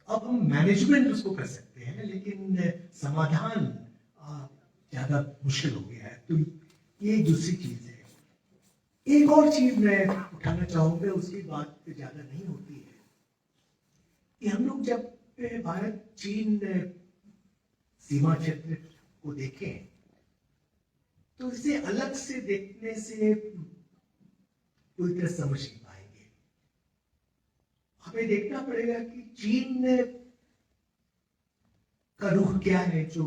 अब हम मैनेजमेंट उसको कर सकते हैं, लेकिन समाधान ज्यादा मुश्किल हो गया है। तो ये दूसरी चीज है। एक और चीज मैं उठाना चाहूंगा, उसकी बात ज्यादा नहीं होती है, कि हम लोग जब भारत चीन सीमा क्षेत्र को देखें, तो इसे अलग से देखने से पूरी तरह समझ नहीं पाएंगे। हमें देखना पड़ेगा कि चीन का रुख क्या है। जो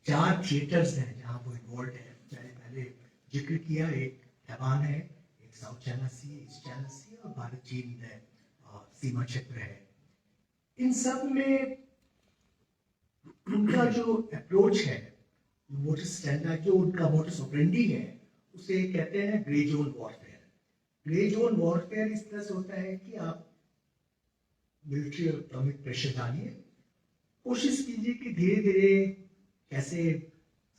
4 थिएटर्स हैं जहां वो इन्वॉल्व है, मैंने पहले जिक्र किया, एक तैवान है, एक साउथ चाइना सी, ईस्ट चाइना सी और भारत चीन सीमा क्षेत्र है। इन सब में उनका जो अप्रोच है, मोटस स्टैंडर्ड, जो उनका मोटस ऑपरेंडी है, उसे कहते हैं grey zone warfare. Grey zone warfare इस तरह से होता है कि आप मिलिट्री और इकोनॉमिक प्रेशर डालिए, कोशिश कीजिए कि धीरे धीरे कैसे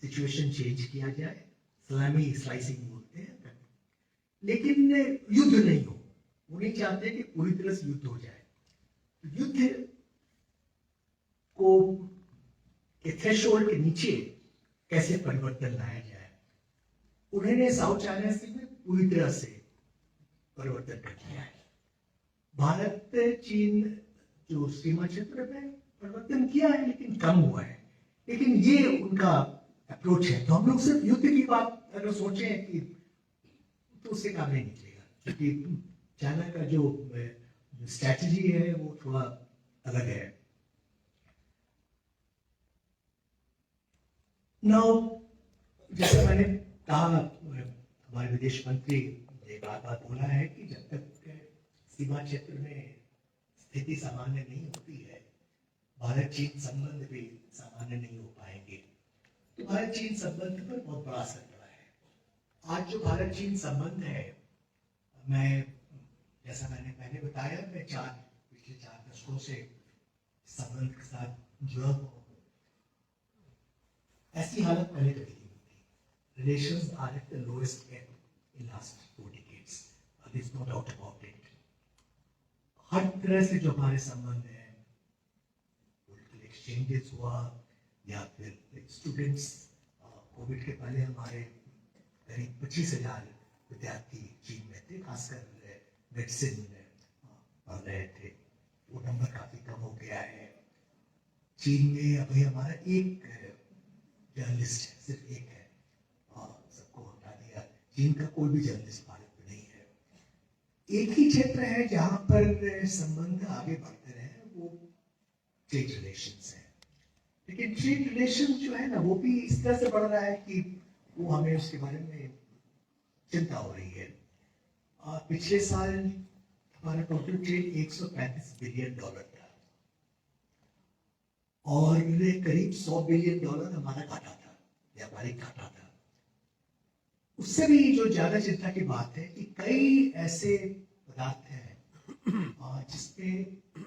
सिचुएशन चेंज किया जाए, सलामी स्लाइसिंग बोलते हैं, लेकिन युद्ध नहीं हो। वो नहीं चाहते कि पूरी तरह से युद्ध हो जाए। युद्ध को के थ्रेशोल्ड के नीचे कैसे परिवर्तन लाया जाए, उन्होंने साउथ चाइना सी में पूरी तरह से परिवर्तन कर दिया है। भारत चीन जो सीमा क्षेत्र में परिवर्तन किया है, लेकिन कम हुआ है। लेकिन ये उनका अप्रोच है। तो हम लोग सिर्फ युद्ध की बात अगर सोचें कि तो उससे काम नहीं निकलेगा, क्योंकि चाइना का जो स्ट्रैटेजी है वो थोड़ा अलग है। नाउ, जैसे मैंने कहा, हमारे विदेश मंत्री ने बार बार बोला है कि जब तक सीमा क्षेत्र में स्थिति सामान्य नहीं होती है, भारत चीन संबंध भी सामान्य नहीं हो पाएंगे। तो भारत चीन संबंध पर बहुत बड़ा असर पड़ा है। आज जो भारत चीन संबंध है, जैसा मैंने पहले बताया, मैं पिछले 4 दशकों से संबंध के साथ जुड़ा हुआ हूँ। ऐसी हालत पहले कभी नहीं होती। Relations are at the lowest ebb in last 4 decades. There's no doubt about it. हर तरह से जो हमारे संबंध है, पॉलिटिकल एक्सचेंजेस हुआ या फिर स्टूडेंट्स, कोविड के पहले हमारे करीब 25,000 विद्यार्थी चीन में थे, खासकर मेडिसिन पढ़ रहे थे। वो नंबर काफी कम हो गया है। चीन में अभी हमारा एक जर्नलिस्ट है, सिर्फ एक है, सबको हटा दिया। चीन का कोई भी जर्नलिस्ट भारत में नहीं है। एक ही क्षेत्र है जहां पर संबंध आगे बढ़ते रहे, वो ट्रेड रिलेशंस है। लेकिन ट्रेड रिलेशन जो है ना, वो भी इस तरह से बढ़ रहा है कि वो हमें उसके बारे में चिंता हो रही है। पिछले साल हमारा टोटल ट्रेड $135 बिलियन था और करीब $100 बिलियन हमारा घाटा था, व्यापारिक घाटा था। उससे भी जो ज्यादा चिंता की बात है कि कई ऐसे पदार्थ हैं जिसपे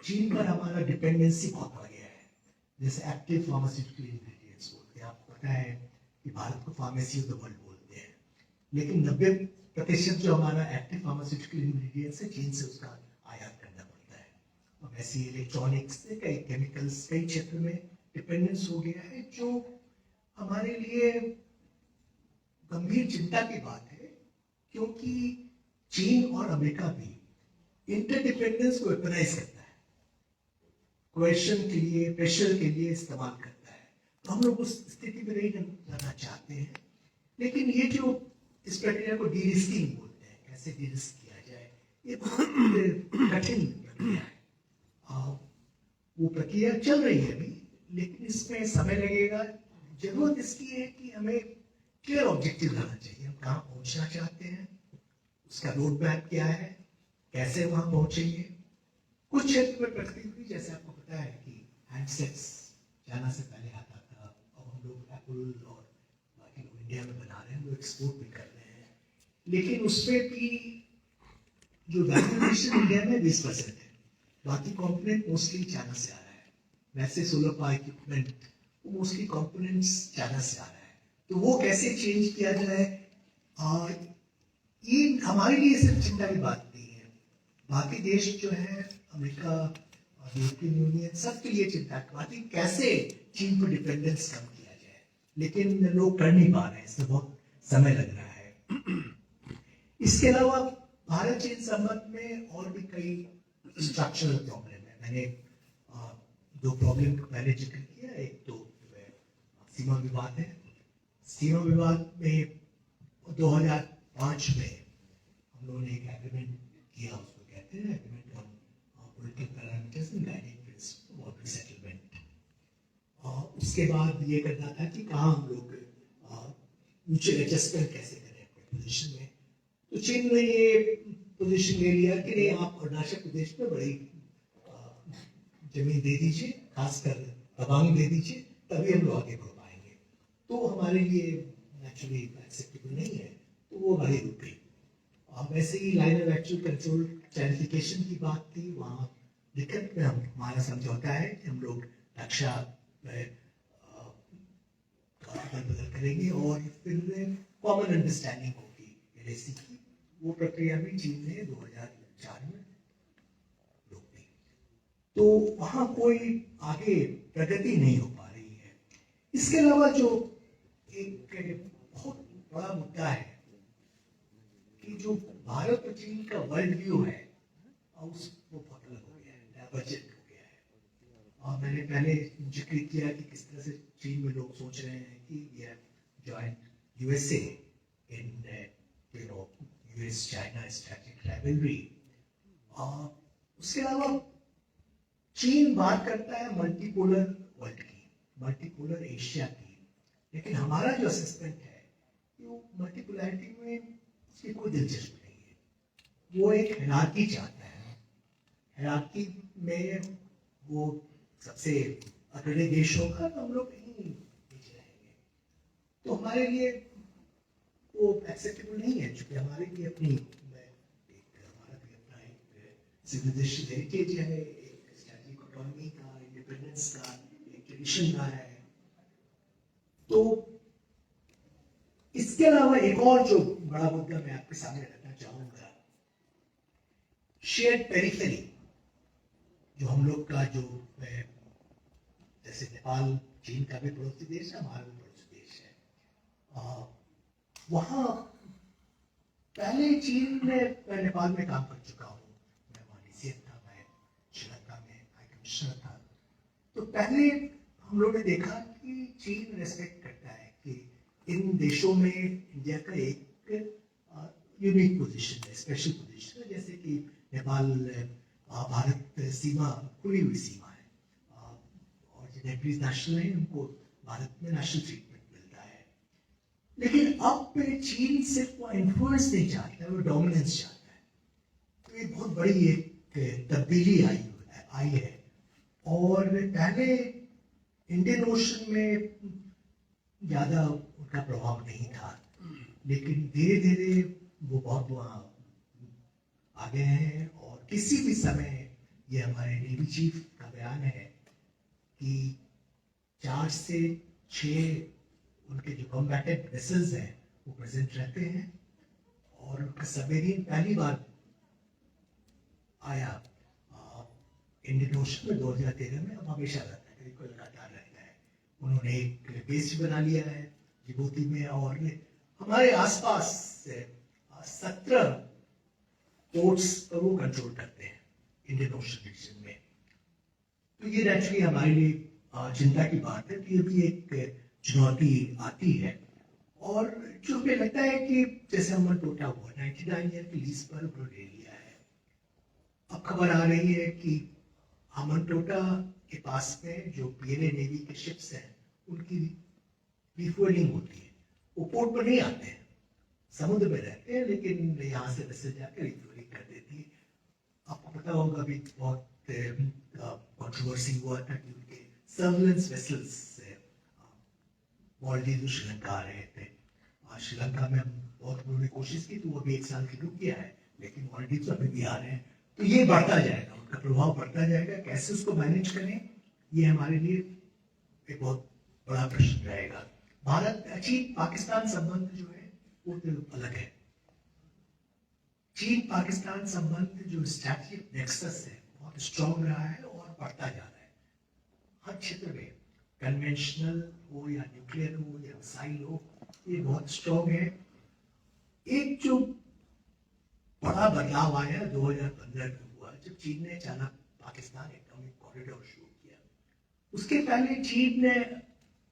चीन पर हमारा डिपेंडेंसी बहुत बढ़ गया है, जैसे एक्टिव फार्मास्यूटिकल इंग्रेडिएंट्स बोलते हैं। आपको पता है कि भारत को फार्मेसी ऑफ द वर्ल्ड बोलते हैं, लेकिन 90% जो हमारा एक्टिव फार्मास्यूटिकल इंग्रेडिएंट्स है, चीन से उसका आयात करना पड़ता है। और वैसे इलेक्ट्रॉनिक्स से, कई केमिकल्स, कई क्षेत्र में डिपेंडेंस हो गया है, जो हमारे लिए गंभीर चिंता की बात है, क्योंकि चीन और अमेरिका भी इंटरडिपेंडेंस को वेपनाइज करता है, क्वेश्चन के लिए, प्रेशर के लिए इस्तेमाल करता है। तो हम लोग उस स्थिति में नहीं जाना चाहते हैं। लेकिन ये जो इस प्रक्रिया को डी-रिस्किंग बोलते हैं, कैसे डी-रिस्क किया जाए, ये बहुत कठिन प्रक्रिया है। वो प्रक्रिया चल रही है अभी, लेकिन इसमें समय लगेगा। जरूरत इसकी है कि हमें क्लियर ऑब्जेक्टिव लाना चाहिए। हम कहाँ पहुंचना चाहते हैं, उसका रोड मैप क्या है, कैसे वहां पहुंचेंगे। कुछ क्षेत्र में प्रगति हुई, जैसे आपको पता है कि हैंडसेट्स चाइना से पहले आता था, और हम लोग एप्पल और बाकी लोग इंडिया में बना रहे हैं, वो एक्सपोर्ट भी कर रहे हैं। लेकिन उसमें भी जो वैल्यूएशन इंडिया में 20% है, बाकी कंपोनेंट मोस्टली चाइना से आ रहा है। वैसे सोलर पावर इक्विपमेंट, वो मोस्टली कंपोनेंट्स चाइना से आ रहा है। तो वो कैसे चेंज किया जाए, ये हमारे लिए सिर्फ चिंता की बात नहीं है। बाकी देश जो है, अमेरिका और यूरोपियन यूनियन, सबके लिए चिंता की बात है कैसे चीन पर डिपेंडेंस कम किया जाए। लेकिन लोग कर नहीं पा रहे हैं, इसमें बहुत समय लग रहा है। इसके अलावा भारत चीन संबंध में और भी कई स्ट्रक्चरल प्रॉब्लम है। मैंने 2 प्रॉब्लम का पहले जिक्र किया। एक तो सीमा विवाद है। सीमा विवाद में और 2005 में हम लोगों ने एक एग्रीमेंट किया, उसको कहते हैं agreement on political parameters and guiding principle of settlement. उसके बाद ये करना था कि कहाँ हम लोग म्यूचुअल एडजस्टमेंट कैसे करें अपने पोजीशन में। तो चीन ने ये पोजीशन ले लिया कि नहीं, आप अरुणाचल प्रदेश में बड़ी जमीन दे दीजिए, खासकर तवांग दे दीजिए, तभी हम लोग आगे बढ़ पाएंगे। तो हमारे लिए नेचुरली एक्सेप्टेबल नहीं है, तो वो गाड़ी रुक गई। वैसे ही line of actual control clarification की बात थी, वहाँ दिक्कत में हमारा समझौता है कि हम लोग रक्षा बदल करेंगे और फिर कॉमन अंडरस्टैंडिंग होगी LAC की। वो प्रक्रिया भी चीन ने 2004 में रोक दी। तो वहाँ कोई आगे प्रगति नहीं हो पा रही है। इसके अलावा जो एक बहुत बड़ा मुद्दा है कि जो भारत और चीन का वर्ल्ड व्यू है वो बहुत अलग हो गया है, डाइवर्जेंट हो गया है। और मैंने पहले जिक्र किया कि किस तरह से चीन में लोग सोच रहे हैं कि ये जॉइंट USA इन US China स्ट्रैटेजिक राइवलरी। उसके अलावा चीन बात करता है मल्टीपोलर वर्ल्ड की, मल्टीपोलर एशिया की, लेकिन हमारा जो असेसमेंट है कि वो मल्टीपोलैरिटी में उसकी कोई दिलचस्पी नहीं है। वो एक हिरार्की चाहता है, हिरार्की में वो सबसे अग्रणी देश होगा तो हम लोग कहीं पीछे रहेंगे। तो हमारे लिए वो एक्सेप्टेबल नहीं है, क्योंकि हमारे लिए अपनी हमारा भी अपना एक सिविलाइजेशन हेरिटेज है, एक स्ट्रैटेजिक ऑटोनॉमी का, इंडिपेंडेंस का, एक ट्रेडिशन का है। तो इसके अलावा एक और जो बड़ा मुद्दा मैं आपके सामने रखना चाहूंगा, शेयर्ड पेरिफेरी, जो हम लोग का जो जैसे नेपाल चीन का भी पड़ोसी देश है, हमारा भी पड़ोसी देश है। वहाँ पहले चीन में, मैं नेपाल में काम कर चुका हूँ, मैं वहाँ DCM था, मैं श्रीलंका में हाई कमिश्नर था। तो पहले हम लोगों ने देखा कि चीन रेस्पेक्ट करता है कि इन देशों में इंडिया का एक यूनिक पोजीशन है, स्पेशल पोजीशन है। जैसे कि नेपाल भारत सीमा खुली हुई सीमा है, और जो नेपालीज नेशनल है उनको भारत में नेशनल ट्रीटमेंट मिलता है। लेकिन अब चीन सिर्फ वो इन्फ्लुएंस नहीं चाहता है, वो डोमिनेंस चाहता है। तो ये बहुत बड़ी एक तब्दीली आई है। और पहले इंडियन ओशन में ज्यादा उनका प्रभाव नहीं था, लेकिन धीरे धीरे वो बहुत वहाँ आ गए हैं। और किसी भी समय, ये हमारे नेवी चीफ का बयान है कि 4 से 6 उनके जो कॉम्बैटेंट वेसल्स हैं वो प्रेजेंट रहते हैं, और उनका सबमरीन पहली बार आया इंडियन ओशन में 2013 में। अब हमेशा रहता है, कोई लगातार रहता है। उन्होंने एक बेस बना लिया है जिबूती में, और हमारे आसपास 17 पोर्ट्स पर वो कंट्रोल करते हैं इंडियन ओशन रीजन में। तो ये नेचुरली हमारे लिए चिंता की बात है। तो ये भी एक चुनौती आती है। और जो हमें लगता है कि जैसे अमन टोटा हुआ 99 ईयर की लीज पर उन्होंने ले लिया है। अब खबर आ रही है कि अमन टोटा के पास में जो PNA नेवी के शिप्स हैं उनकी रिफ्यूलिंग होती है। वो पोर्ट पर नहीं आते हैं, समुद्र में रहते हैं, लेकिन यहाँ से वेसल जाकर रिफ्यूलिंग कर देती है। आपको पता होगा अभी बहुत कंट्रोवर्सी हुआ था कि उनके सर्वेलेंस वेसल्स मालदीव श्रीलंका आ रहे थे। श्रीलंका में बहुत उन्होंने कोशिश की, तो वो अभी 1 साल की रुक गया है, लेकिन मालदीव तो अभी भी आ रहे हैं। तो ये बढ़ता जाएगा, उनका प्रभाव बढ़ता जाएगा। कैसे उसको मैनेज करें, ये हमारे लिए एक बहुत बड़ा प्रश्न रहेगा। भारत चीन पाकिस्तान संबंध जो है वो तो अलग है। चीन पाकिस्तान संबंध जो स्ट्रैटेजिक नेक्सस है बहुत स्ट्रॉन्ग रहा है और बढ़ता जा रहा है। हर क्षेत्र में, कन्वेंशनल हो या न्यूक्लियर हो या मिसाइल हो, ये बहुत स्ट्रॉन्ग है। एक जो बड़ा बदलाव आया 2015 में हुआ, जब चीन ने चाइना पाकिस्तान इकोनॉमिक कॉरिडोर शुरू किया। उसके पहले चीन ने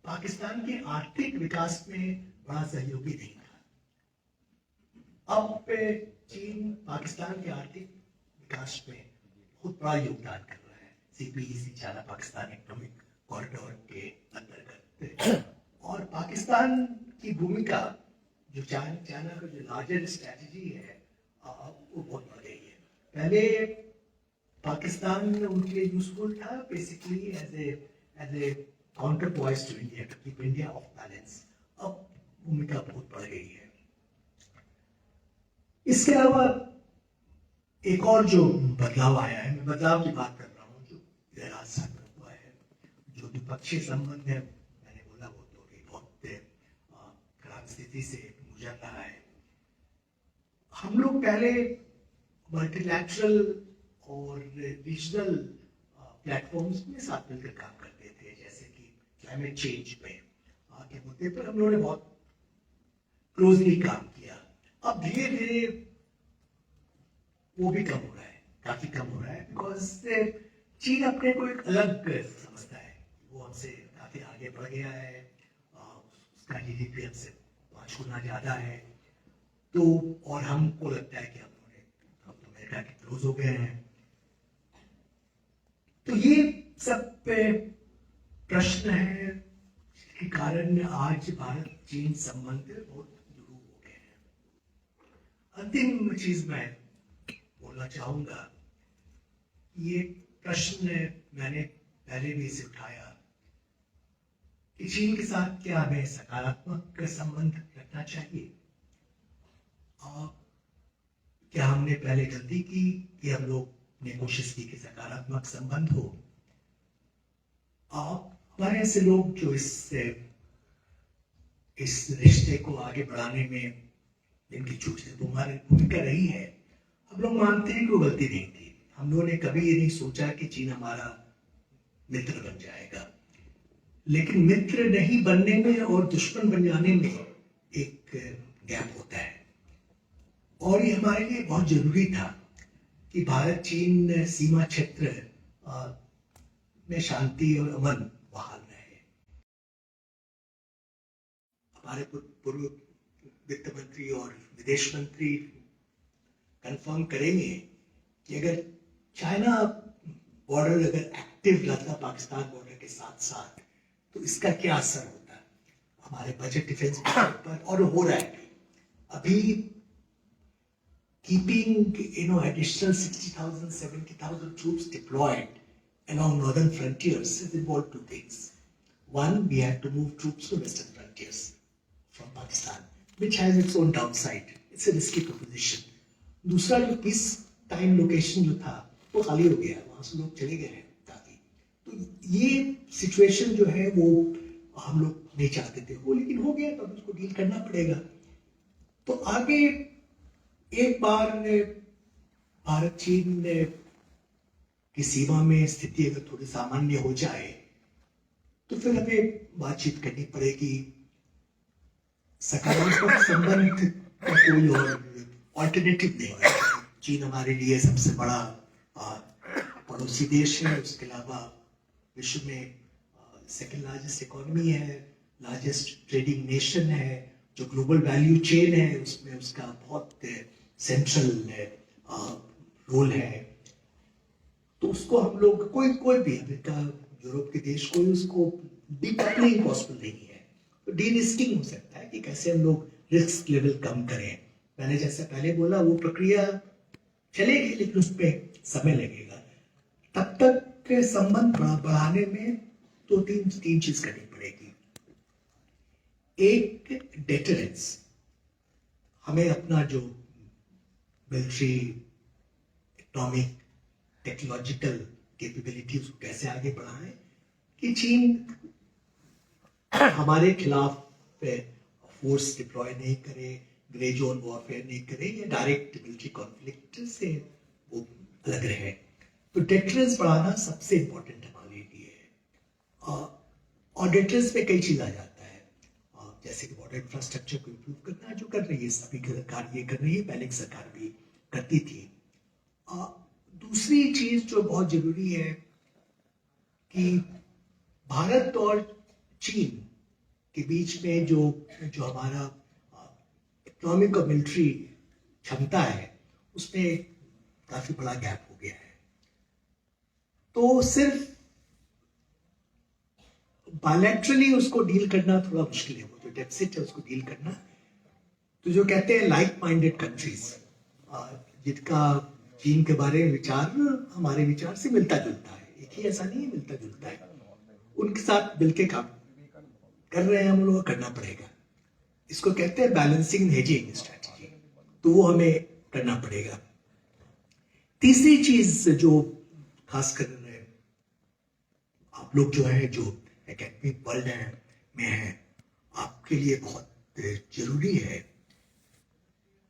पाकिस्तान के आर्थिक विकास में बड़ा सहयोगी नहीं था। अब चीन पाकिस्तान के आर्थिक विकास में बहुत बड़ा योगदान कर रहा है। CPEC China Pakistan economic corridor के अंतर्गत और पाकिस्तान की भूमिका जो चाइना का जो लार्जर स्ट्रैटेजी है वो बहुत बढ़ गई है। पहले पाकिस्तान उनके लिए यूजफुल था basically as a counter voice to India, to keep India off balance. अब भूमिका बहुत बढ़ गई है। इसके अलावा एक और जो बदलाव आया है, मैं बदलाव की बात कर रहा हूँ जो इधर आज साल में हुआ है, जो द्विपक्षीय संबंध है, मैंने बोला वो तो एक बहुत खराब स्थिति से गुजर रहा है। हम लोग पहले मल्टीलैटरल और रीजनल प्लेटफॉर्म्स में साथ मिलकर काम करते थे, जैसे कि क्लाइमेट चेंज पे के मुद्दे पर हम लोगों ने बहुत क्लोजली काम किया। अब धीरे धीरे वो भी कम हो रहा है, काफी कम हो रहा है, बिकॉज चीन अपने को एक अलग समझता है। वो हमसे काफी आगे बढ़ गया है, उसका जीडीपी हमसे 5 गुना ज्यादा है, तो और हमको लगता है कि हम तो अमेरिका के क्लोज हो गए हैं। तो ये सब प्रश्न है जिसके कारण आज भारत चीन संबंध बहुत दुरूह हो गए हैं। अंतिम चीज मैं बोलना चाहूंगा, ये प्रश्न मैंने पहले भी इसे उठाया कि चीन के साथ क्या हमें सकारात्मक संबंध रखना चाहिए। क्या हमने पहले गलती की कि हम लोग ने कोशिश की कि सकारात्मक संबंध हो। हमारे ऐसे लोग जो इस रिश्ते को आगे बढ़ाने में जिनकी हमारी भूमिका रही है, हम लोग मानते हैं कि वो गलती नहीं थी। हम लोगों ने कभी ये नहीं सोचा कि चीन हमारा मित्र बन जाएगा, लेकिन मित्र नहीं बनने में और दुश्मन बन जाने में एक गैप होता है, और ये हमारे लिए बहुत जरूरी था कि भारत चीन सीमा क्षेत्र में शांति और अमन बहाल रहे। हमारे पूर्व वित्त मंत्री और विदेश मंत्री कंफर्म करेंगे कि अगर चाइना बॉर्डर अगर एक्टिव रहता पाकिस्तान बॉर्डर के साथ साथ, तो इसका क्या असर होता हमारे बजट डिफेंस पर, और हो रहा है अभी। Keeping additional 60,000, 70,000 troops deployed along northern frontiers has involved two things. One, we had to move troops to western frontiers from Pakistan, which has its own downside. It's a risky proposition. दूसरा जो peace time location जो था वो खाली हो गया, वहां से लोग चले गए हैं काफी। तो ये सिचुएशन जो है वो हम लोग नहीं चाहते थे वो, लेकिन हो गया, तो उसको डील करना पड़ेगा। तो आगे एक बार भारत चीन की सीमा में स्थिति अगर थोड़ी सामान्य हो जाए तो फिर हमें बातचीत करनी पड़ेगी। सकारात्मक संबंध का कोई और ऑल्टरनेटिव नहीं है। चीन हमारे लिए सबसे बड़ा पड़ोसी देश है, उसके अलावा विश्व में सेकेंड लार्जेस्ट इकोनॉमी है, लार्जेस्ट ट्रेडिंग नेशन है, जो ग्लोबल वैल्यू चेन है उसमें उसका बहुत सेंट्रल रोल है। तो उसको हम लोग कोई भी अमेरिका यूरोप के देश कोई उसको डीकपलिंग पॉसिबल नहीं है, तो डीलिस्टिंग हो सकता है कि कैसे हम लोग रिस्क लेवल कम करें। मैंने जैसे पहले बोला वो प्रक्रिया चलेगी, लेकिन उस पर समय लगेगा। तब तक संबंध बढ़ाने में तो तीन चीज करनी पड़ेगी। एक, डेटरेंस, हमें अपना जो मिलिट्री, इकोनॉमिक, टेक्नोलॉजिकल कैपेबिलिटी उसको कैसे आगे बढ़ाएं कि चीन हमारे खिलाफ फोर्स डिप्लॉय नहीं करे, ग्रे जोन वॉरफेयर नहीं करे, या डायरेक्ट मिलिट्री कॉन्फ्लिक्ट से वो अलग रहे। तो डेटरेंस बढ़ाना सबसे इंपॉर्टेंट हमारे लिए है। और डेटरेंस में कई चीज आ जाता है, जैसे कि बॉर्डर इंफ्रास्ट्रक्चर को इम्प्रूव करना, जो कर रही है सभी सरकार ये कर रही है, पहले की सरकार भी करती थी। दूसरी चीज जो बहुत जरूरी है कि भारत और चीन के बीच में जो हमारा इकोनॉमिक और मिलिट्री क्षमता है उसमें काफी बड़ा गैप हो गया है। तो सिर्फ बायलैटरली उसको डील करना थोड़ा मुश्किल है, वो जो डेफिसिट है उसको डील करना। तो जो कहते हैं लाइक माइंडेड कंट्रीज, जिनका चीन के बारे में विचार हमारे विचार से मिलता जुलता है, एक ही ऐसा नहीं है, मिलता जुलता है, उनके साथ मिलके काम कर रहे हैं हम लोग, करना पड़ेगा। इसको कहते हैं बैलेंसिंग हेजिंग स्ट्रेटजी, तो वो हमें करना पड़ेगा। तीसरी चीज जो खासकर आप लोग जो है, जो एकेडमिक वर्ल्ड में है, आपके लिए बहुत जरूरी है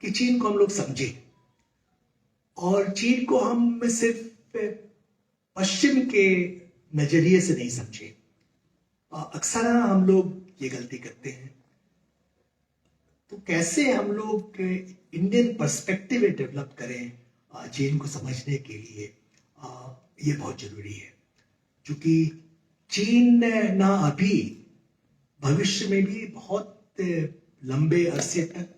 कि चीन को हम लोग समझे, और चीन को हम सिर्फ पश्चिम के नजरिए से नहीं समझे। अक्सर हम लोग ये गलती करते हैं। तो कैसे हम लोग इंडियन पर्सपेक्टिव डेवलप करें चीन को समझने के लिए, ये बहुत जरूरी है, क्योंकि चीन ना अभी भविष्य में भी बहुत लंबे अरसे तक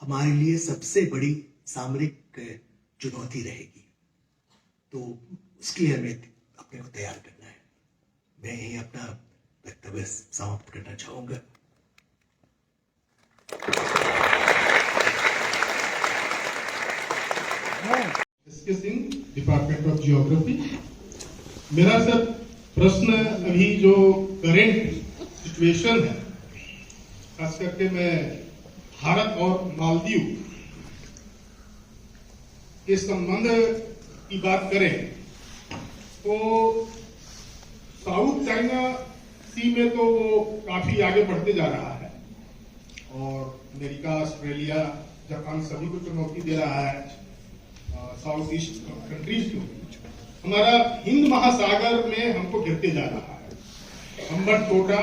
हमारे लिए सबसे बड़ी सामरिक चुनौती रहेगी। तो उसकी हमें अपने को तैयार करना है। मैं यही अपना वक्तव्य समाप्त करना चाहूंगा। SK Singh, department of geography. मेरा सर प्रश्न अभी जो करेंट सिचुएशन है, खास करके मैं भारत और मालदीव के संबंध की बात करें तो साउथ चाइना सी में तो वो काफी आगे बढ़ते जा रहा है, और अमेरिका, ऑस्ट्रेलिया, जापान सभी को चुनौती दे रहा है, साउथ ईस्ट कंट्रीज को। हमारा हिंद महासागर में हमको घिरते जा रहा है। हम्बनटोटा,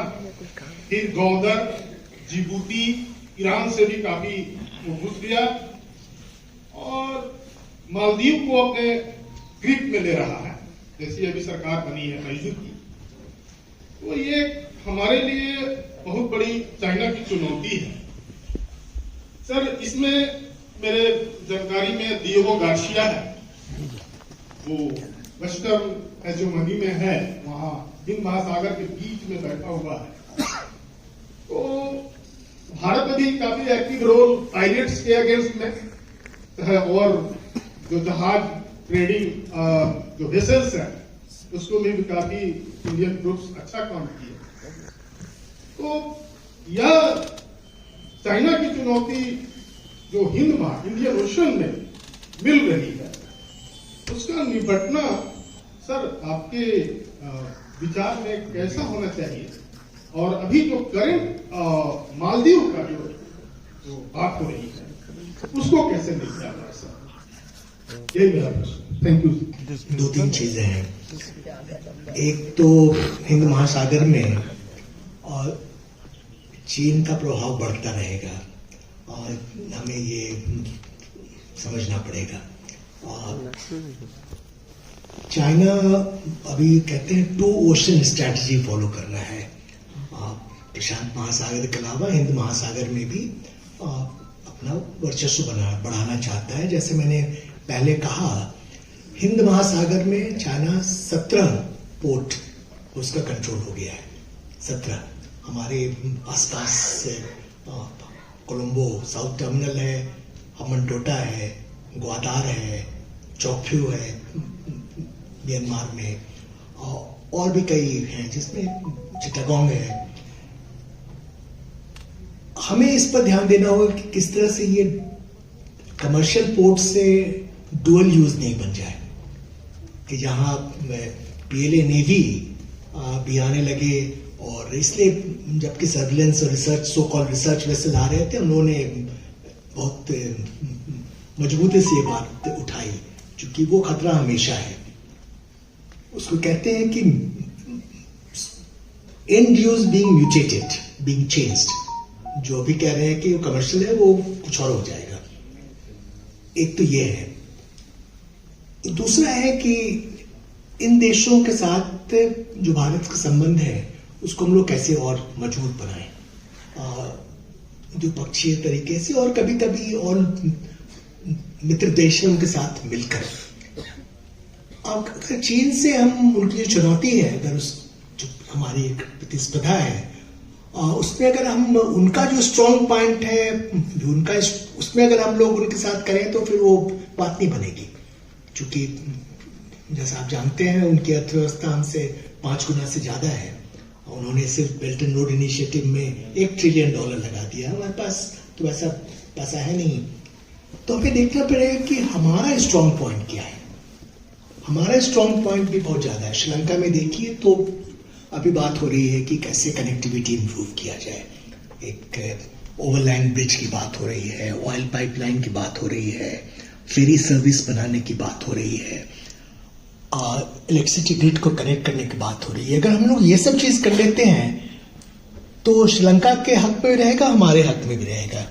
फिर गौदर, जिबूती, ईरान से भी काफी वो घुस गया, और मालदीव को अपने ग्रिप में ले रहा है, जैसी अभी सरकार बनी है मईजूर की। तो ये हमारे लिए बहुत बड़ी चाइना की चुनौती है। सर, इसमें मेरे जानकारी में डिएगो गार्सिया है, वो वेस्टर्न हेजेमनी में है, वहां हिंद महासागर के बीच में बैठा हुआ है। तो भारत अभी काफी एक्टिव रोल पायरेट्स के अगेंस्ट में है, और जो जहाज ट्रेडिंग जो वेसल्स है उसको में भी काफी इंडियन ग्रुप्स अच्छा काम किए। तो यह चाइना की चुनौती जो इंडियन ओशन में मिल रही है, उसका निपटना सर आपके विचार में कैसा होना चाहिए, और अभी जो करंट मालदीव का जो बात हो रही है उसको कैसे निपटा जाए सर? यही मेरा प्रश्न। Thank you. दो तीन चीजें हैं। एक तो हिंद महासागर में और चीन का प्रभाव बढ़ता रहेगा, और हमें ये समझना पड़ेगा। और चाइना अभी कहते हैं 2 ओशन स्ट्रैटेजी फॉलो कर रहा है। प्रशांत महासागर के अलावा हिंद महासागर में भी अपना वर्चस्व बढ़ाना चाहता है। जैसे मैंने पहले कहा, हिंद महासागर में चाइना 17 पोर्ट उसका कंट्रोल हो गया है। 17 हमारे आसपास से कोलंबो साउथ टर्मिनल है, हम्बनटोटा है, ग्वादार है, चौक्फ्यू है म्यांमार में, और भी कई हैं जिसमें चिटागोंग है। हमें इस पर ध्यान देना होगा कि किस तरह से ये कमर्शियल पोर्ट से डुअल यूज नहीं बन जाए, कि जहां पीएलए नेवी भी आने लगे। और इसलिए जबकि सर्विलेंस और research, so called research vessel आ रहे थे, उन्होंने बहुत मजबूती से ये बात उठाई, क्योंकि वो खतरा हमेशा है। उसको कहते हैं कि and use being mutated, being changed. जो अभी कह रहे हैं कि कमर्शियल है वो कुछ और हो जाएगा। एक तो ये है। दूसरा है कि इन देशों के साथ जो भारत का संबंध है उसको हम लोग कैसे और मजबूत बनाएं, द्विपक्षीय तरीके से, और कभी कभी और मित्र देश है उनके साथ मिलकर। अब अगर चीन से हम उनकी जो चुनौती है, अगर उस जो हमारी एक प्रतिस्पर्धा है उसमें अगर हम उनका जो स्ट्रॉन्ग पॉइंट है जो उनका उसमें अगर हम लोग उनके साथ करें तो फिर वो बात नहीं बनेगी, क्योंकि जैसा आप जानते हैं उनकी अर्थव्यवस्था हमसे 5 गुना से ज्यादा है। उन्होंने सिर्फ बेल्ट एंड रोड इनिशिएटिव में $1 ट्रिलियन लगा दिया। हमारे पास तो ऐसा पैसा है नहीं, तो हमें देखना पड़ेगा कि हमारा स्ट्रॉन्ग पॉइंट क्या है। हमारा स्ट्रॉन्ग पॉइंट भी बहुत ज्यादा है। श्रीलंका में देखिए तो अभी बात हो रही है कि कैसे कनेक्टिविटी इंप्रूव किया जाए। एक ओवरलैंड ब्रिज की बात हो रही है, ऑयल पाइपलाइन की बात हो रही है, फेरी सर्विस बनाने की बात हो रही है, इलेक्ट्रिसिटी ग्रिड को कनेक्ट करने की बात हो रही है। अगर हम लोग ये सब चीज कर लेते हैं तो श्रीलंका के हक में भी रहेगा, हमारे हक में भी रहेगा।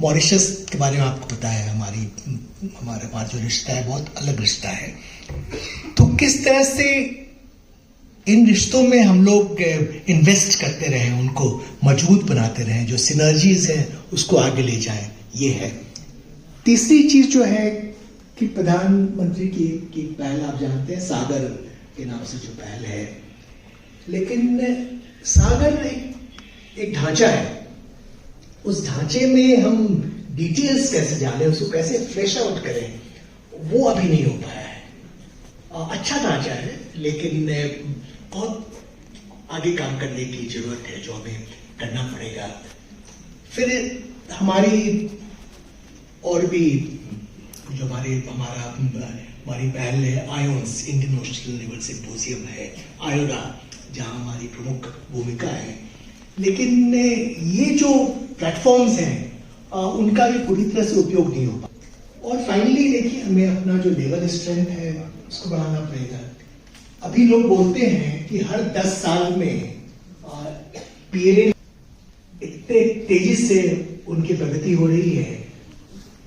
मॉरिशस के बारे में आपको पता है, हमारा जो रिश्ता है बहुत अलग रिश्ता है। तो किस तरह से इन रिश्तों में हम लोग इन्वेस्ट करते रहें, उनको मजबूत बनाते रहें, जो सिनर्जीज है उसको आगे ले जाएं, ये है। तीसरी चीज जो है कि प्रधानमंत्री की पहल आप जानते हैं, सागर के नाम से जो पहल है, लेकिन सागर एक ढांचा है। उस ढांचे में हम डिटेल्स कैसे जाने, उसको कैसे फ्लैश आउट करें, वो अभी नहीं हो पाया है। अच्छा ढांचा है लेकिन बहुत आगे काम करने की जरूरत है, जो हमें करना पड़ेगा। फिर हमारी और भी जो हमारी पहल है, ions Indian ocean level symposium है, आयोरा जहां हमारी प्रमुख भूमिका है। लेकिन ये जो प्लेटफॉर्म्स हैं उनका भी पूरी तरह से उपयोग नहीं हो पाता। और फाइनली देखिए, हमें अपना जो लेवल स्ट्रेंथ है उसको बढ़ाना पड़ेगा। अभी लोग बोलते हैं कि हर 10 साल में पीएलए इतने तेजी से उनकी प्रगति हो रही है।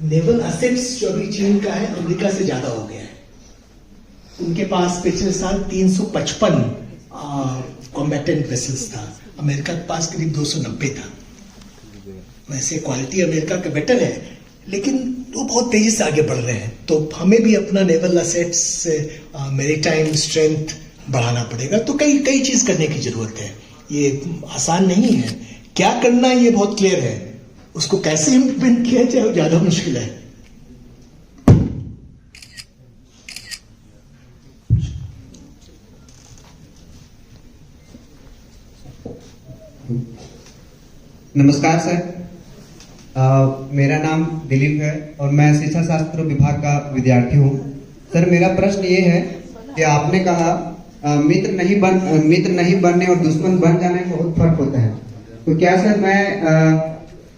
नेवल असेट्स जो अभी चीन का है अमेरिका से ज्यादा हो गया है। उनके पास पिछले साल 355 कॉम्बैटेंट वेसल्स था, अमेरिका के पास करीब 290 था। वैसे क्वालिटी अमेरिका का बेटर है, लेकिन वो बहुत तेजी से आगे बढ़ रहे हैं। तो हमें भी अपना नेवल असेट्स, मैरीटाइम स्ट्रेंथ बढ़ाना पड़ेगा। तो कई चीज करने की जरूरत है। ये आसान नहीं है। क्या करना है ये बहुत क्लियर है, उसको कैसे इम्प्लीमेंट किया जाए वो ज्यादा मुश्किल है। नमस्कार सर, मेरा नाम दिलीप है और मैं शिक्षा शास्त्र विभाग का विद्यार्थी हूँ। सर, मेरा प्रश्न ये है कि आपने कहा मित्र नहीं बनने और दुश्मन बन जाने में बहुत फर्क होता है। तो क्या सर मैं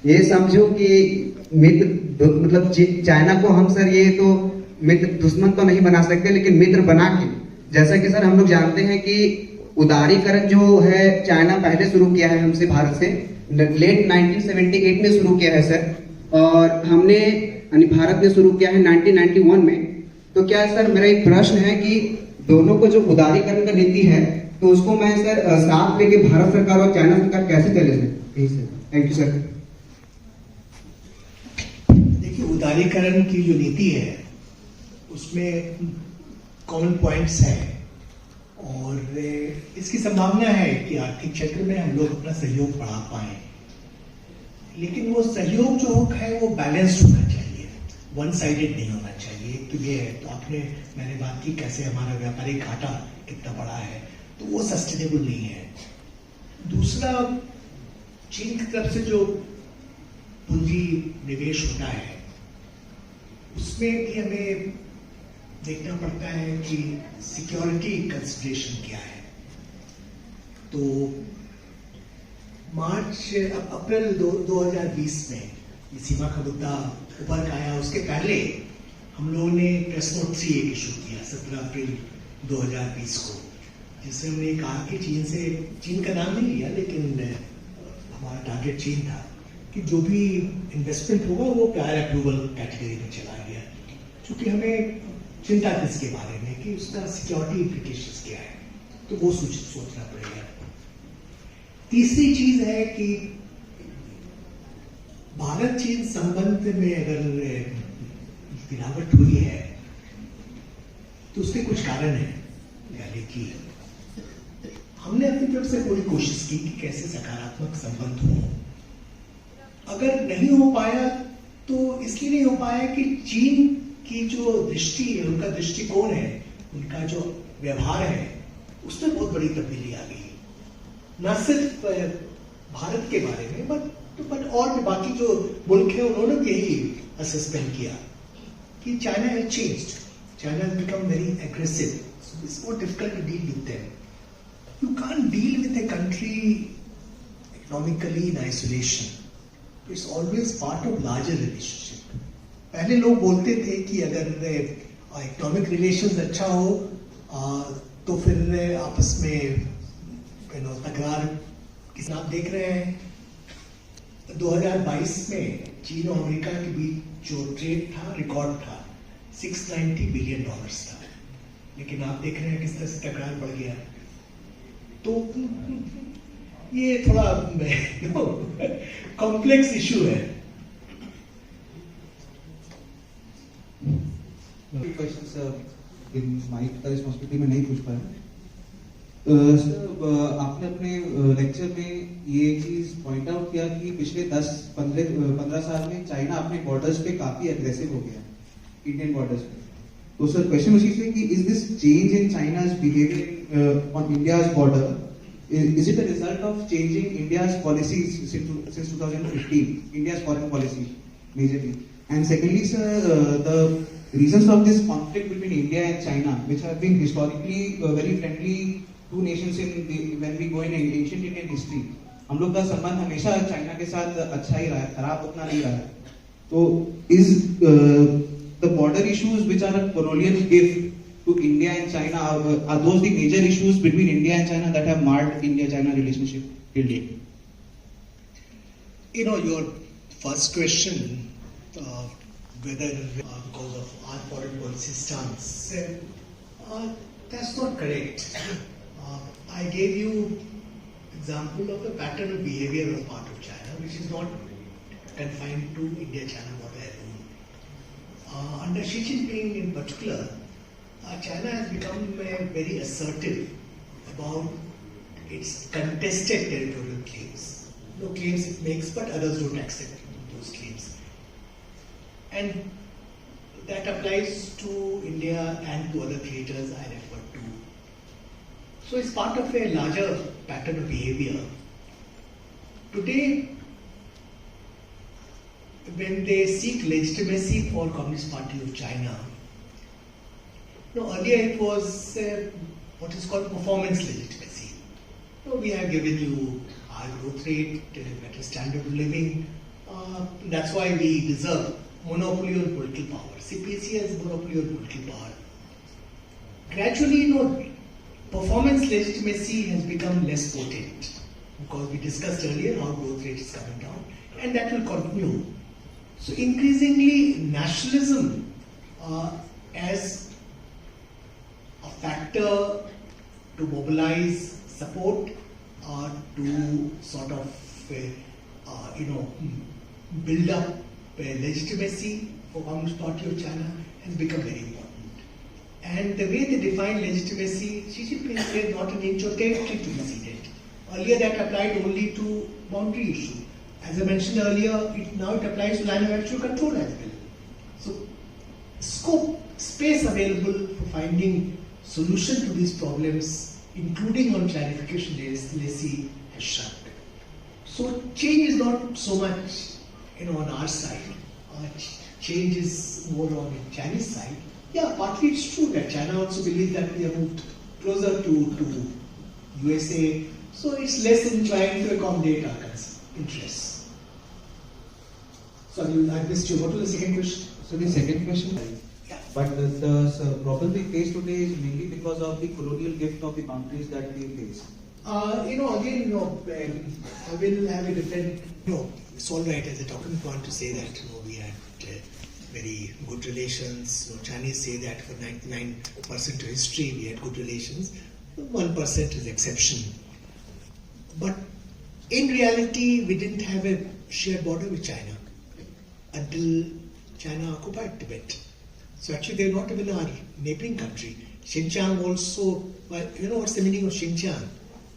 ये समझूं कि मित्र मतलब चाइना को हम सर ये तो मित्र दुश्मन तो नहीं बना सकते, लेकिन मित्र बना के, जैसा कि सर हम लोग जानते हैं कि उदारीकरण जो है चाइना पहले शुरू किया है हमसे, भारत से लेट 1978 में शुरू किया है सर, और हमने यानी भारत ने शुरू किया है 1991 में। तो क्या सर मेरा एक प्रश्न है कि दोनों को जो उदारीकरण का नीति है तो उसको मैं सर साथ लेके भारत सरकार और चाइना सरकार कैसे चले सर? Thank you sir. देखिए, उदारीकरण की जो नीति है उसमें कॉमन पॉइंट्स हैं और इसकी संभावना है कि आर्थिक क्षेत्र में हम लोग अपना सहयोग बढ़ा पाए, लेकिन वो सहयोग जो है वो बैलेंस्ड होना चाहिए, वन साइडेड नहीं होना चाहिए। तो ये है, तो मैंने बात की कैसे हमारा व्यापारिक घाटा कितना बड़ा है, तो वो सस्टेनेबल नहीं है। दूसरा, चीन की तरफ से जो पूंजी निवेश होता है उसमें भी हमें देखना पड़ता है कि सिक्योरिटी कंसिडरेशन क्या है। तो अप्रैल 2020 में ये सीमा का मुद्दा उभर के आया, उसके पहले हम लोगों ने प्रेस नोट 3 एक इशू किया 17 अप्रैल 2020 को, जिसमें हमने कहा कि चीन का नाम नहीं लिया, लेकिन हमारा टारगेट चीन था कि जो भी इन्वेस्टमेंट होगा वो प्रायर अप्रूवल कैटेगरी में चला गया, क्योंकि हमें चिंता थी इसके बारे में कि उसका सिक्योरिटी इम्प्लीकेशंस क्या है, तो वो सोचना पड़ेगा। तीसरी चीज है कि भारत चीन संबंध में अगर गिरावट हुई है तो उसके कुछ कारण है, यानी कि हमने अपनी तरफ से पूरी कोशिश की कि कैसे सकारात्मक संबंध हो। अगर नहीं हो पाया तो इसलिए नहीं हो पाया कि चीन की जो दृष्टि है, उनका दृष्टिकोण है, उनका जो व्यवहार है, उसमें बहुत बड़ी तब्दीली आ गई। न सिर्फ भारत के बारे में बट और भी बाकी जो मुल्क है उन्होंने भी यही असेसमेंट किया कि China has changed, China has become very aggressive, so it's more difficult to deal with them. You can't deal with a country economically in isolation. It's always part of larger relationship. पहले लोग बोलते थे कि अगर economic relations अच्छा हो तो फिर आपस में तकरार किस आप देख रहे हैं 2022 में चीन और अमेरिका के बीच जो ट्रेड था रिकॉर्ड था $690 बिलियन था, लेकिन आप देख रहे हैं किस तरह से तकरार बढ़ गया। तो ये थोड़ा कॉम्प्लेक्स इशू है। क्वेश्चंस इन माइक का रिस्पॉन्सिबिलिटी में नहीं पूछ पाया। सर आपने अपने लेक्चर में ये चीज पॉइंट आउट किया कि पिछले 10-15 साल में चाइना अपने बॉर्डर्स पे काफी एग्रेसिव हो गया, इंडियन बॉर्डर्स पे। तो सर क्वेश्चन उसी से कि is this change in China's behaviour on India's border, is it a result of changing India's policies since 2015, India's foreign policy majorly? And secondly, sir, the reasons of this conflict between India and China, which have been historically very friendly two nations when we go in ancient Indian history, हम लोग का संबंध हमेशा China के साथ अच्छा ही रहा है, खराब उतना नहीं रहा है। तो is the border issues which are a colonial gift to India and China, are those the major issues between India and China that have marred India-China relationship till date? You know, your first question, whether because of our foreign policy stance, that's not correct. I gave you example of a pattern of behavior on the part of China, which is not confined to India-China border alone. Under Xi Jinping in particular, China has become very assertive about its contested territorial claims. No claims it makes, but others don't accept those claims. And that applies to India and to other creators I referred to. So it's part of a larger pattern of behavior. Today, when they seek legitimacy for Communist Party of China, no, earlier it was what is called performance legitimacy. No, we have given you high growth rate, better standard of living. That's why we deserve monopoly on political power. CPC has monopoly on political power. Gradually, performance legitimacy has become less potent because we discussed earlier how growth rate is coming down, and that will continue. So increasingly, nationalism as a factor to mobilize support to sort of build up legitimacy for Communist Party of China has become very important. And the way they define legitimacy, Xi Jinping said not an inch of territory to be ceded. Earlier that applied only to boundary issue. As I mentioned earlier, now it applies to line of actual control as well. So scope, space available for finding solution to these problems, including on clarification laissez has shrunk. So change is not so much on our side. Change is more on the Chinese side. Yeah, partly it's true that China also believes that we have moved closer to USA, so it's less in trying to accommodate our interests. Sorry, I missed you. What was the second question? So the second question, Yeah. but the problem we face today is mainly because of the colonial gift of the boundaries that we face. I will have a different. It's all right as a talking point to say that we had very good relations. Chinese say that for 99% of history we had good relations. 1% is exception. But in reality, we didn't have a shared border with China until China occupied Tibet. So actually, they're not even our neighboring country. Xinjiang also, well, you know what's the meaning of Xinjiang?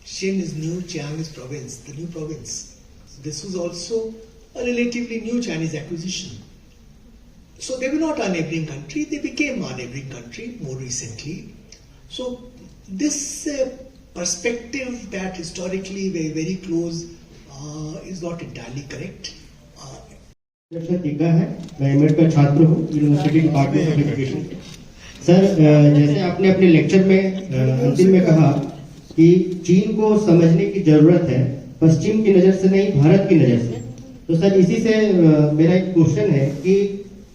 Xin is new, Jiang is province, the new province. So this was also a relatively new Chinese acquisition. So they were not our neighboring country, they became our neighboring country more recently. So this perspective that historically we're very close is not entirely correct. Sir टीका है, मैं MEd का छात्र हूँ university department of education. Sir जैसे आपने अपने lecture में अंतिम में कहा कि चीन को समझने की जरूरत है पश्चिम की नज़र से नहीं भारत की नज़र से, तो सर इसी से मेरा एक क्वेश्चन है कि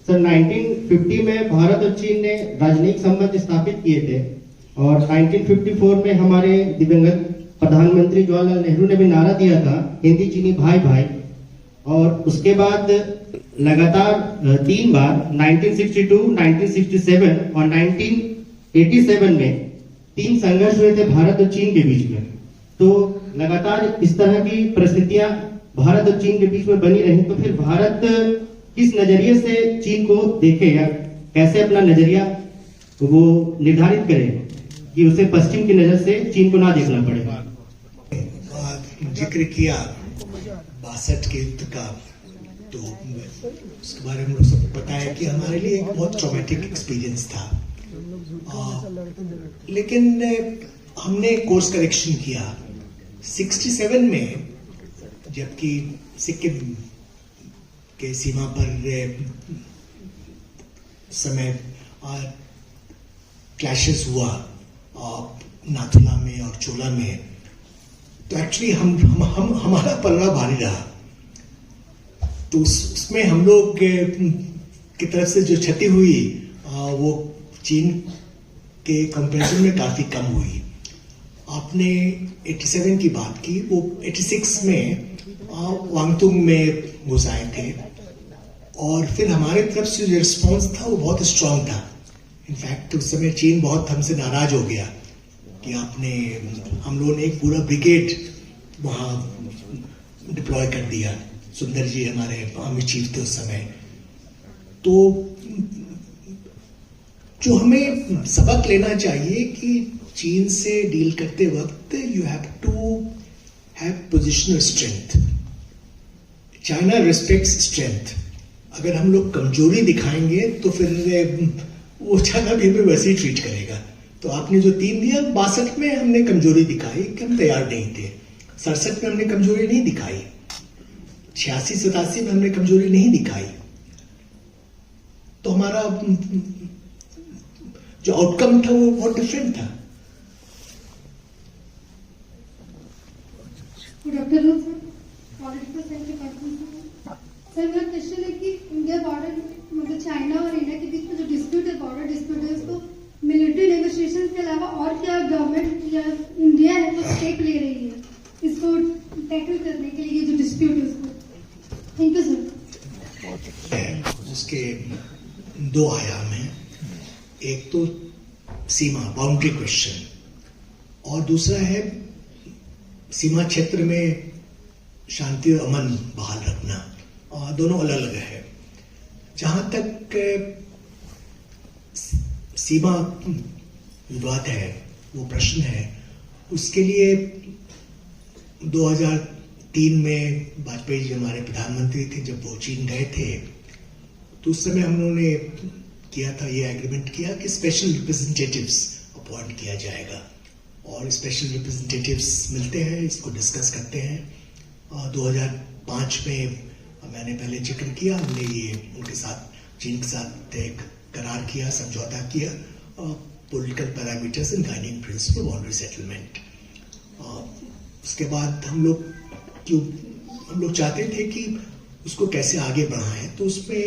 सर 1950 में भारत और चीन ने राजनयिक संबंध स्थापित किए थे और 1954 में हमारे दिवंगत प्रधानमंत्री जवाहरलाल नेहरू ने भी नारा दिया था हिंदी चीनी भाई भाई, और उसके बाद लगातार 3 बार 1962, 1967 और 1987 में 3 संघर्ष हुए थे भारत और चीन के बीच में। तो लगातार इस तरह की परिस्थितियां भारत और चीन के बीच में बनी रही, तो फिर भारत किस नजरिए से चीन को देखे या कैसे अपना नजरिया वो निर्धारित करे कि उसे पश्चिम की नजर से चीन को ना देखना पड़े। जिक्र किया 62 के युद्ध का, तो उसके बारे में लोग सबको पता है कि हमारे लिए एक बहुत ट्रॉमेटिक एक्सपीरियंस था। लेकिन हमने कोर्स करेक्शन किया 67 में, जबकि सिक्किम के सीमा पर समय क्लैशेस हुआ नाथुला में और चोला में, तो एक्चुअली हमारा पलड़ा भारी रहा। तो उसमें हम लोग की तरफ से जो क्षति हुई वो चीन के कंपैरिजन में काफी कम हुई। आपने 87 की बात की, वो 86 में वांगतुंग में घुस आए थे और फिर हमारे तरफ से जो रिस्पॉन्स था वो बहुत स्ट्रांग था। इनफैक्ट उस समय चीन बहुत हमसे नाराज हो गया कि हम लोगों ने एक पूरा ब्रिगेड वहां डिप्लॉय कर दिया। सुंदर जी हमारे आर्मी चीफ थे उस समय। तो जो हमें सबक लेना चाहिए कि चीन से डील करते वक्त you have to have positional strength. China respects strength. अगर हम लोग कमजोरी दिखाएंगे तो फिर वो चाइना भी हमें वैसे ही ट्रीट करेगा। तो आपने जो 3 दिया, 62 में हमने कमजोरी दिखाई कि हम तैयार नहीं थे, 67 में हमने कमजोरी नहीं दिखाई, 86-87 में हमने कमजोरी नहीं दिखाई। तो हमारा जो आउटकम था वो बहुत डिफरेंट था। सर मेरा क्वेश्चन है कि इंडिया बॉर्डर मतलब चाइना और इंडिया के बीच में जो डिस्प्यूट है, बॉर्डर डिस्प्यूट है, उसको मिलिट्री नेगोशिएशन के अलावा और क्या गवर्नमेंट या इंडिया है तो स्टेप ले रही है इसको टैकल करने के लिए, जो डिस्प्यूट है उसको? Thank you sir. उसके 2 आयाम हैं, एक तो सीमा बाउंड्री क्वेश्चन और दूसरा है सीमा क्षेत्र में शांति और अमन बहाल रखना, और दोनों अलग अलग है। जहां तक सीमा विवाद है, वो प्रश्न है, उसके लिए 2003 में वाजपेयी जी हमारे प्रधानमंत्री थे, जब वो चीन गए थे तो उस समय हम लोगों ने किया था, ये एग्रीमेंट किया कि स्पेशल रिप्रेजेंटेटिव्स अपॉइंट किया जाएगा और स्पेशल रिप्रेजेंटेटिव्स मिलते हैं, इसको डिस्कस करते हैं। 2005 में मैंने पहले जिक्र किया, हमने ये उनके साथ चीन के साथ एक करार किया, समझौता किया, political parameters and guiding principal boundary settlement. उसके बाद हम लोग चाहते थे कि उसको कैसे आगे बढ़ाएं, तो उसमें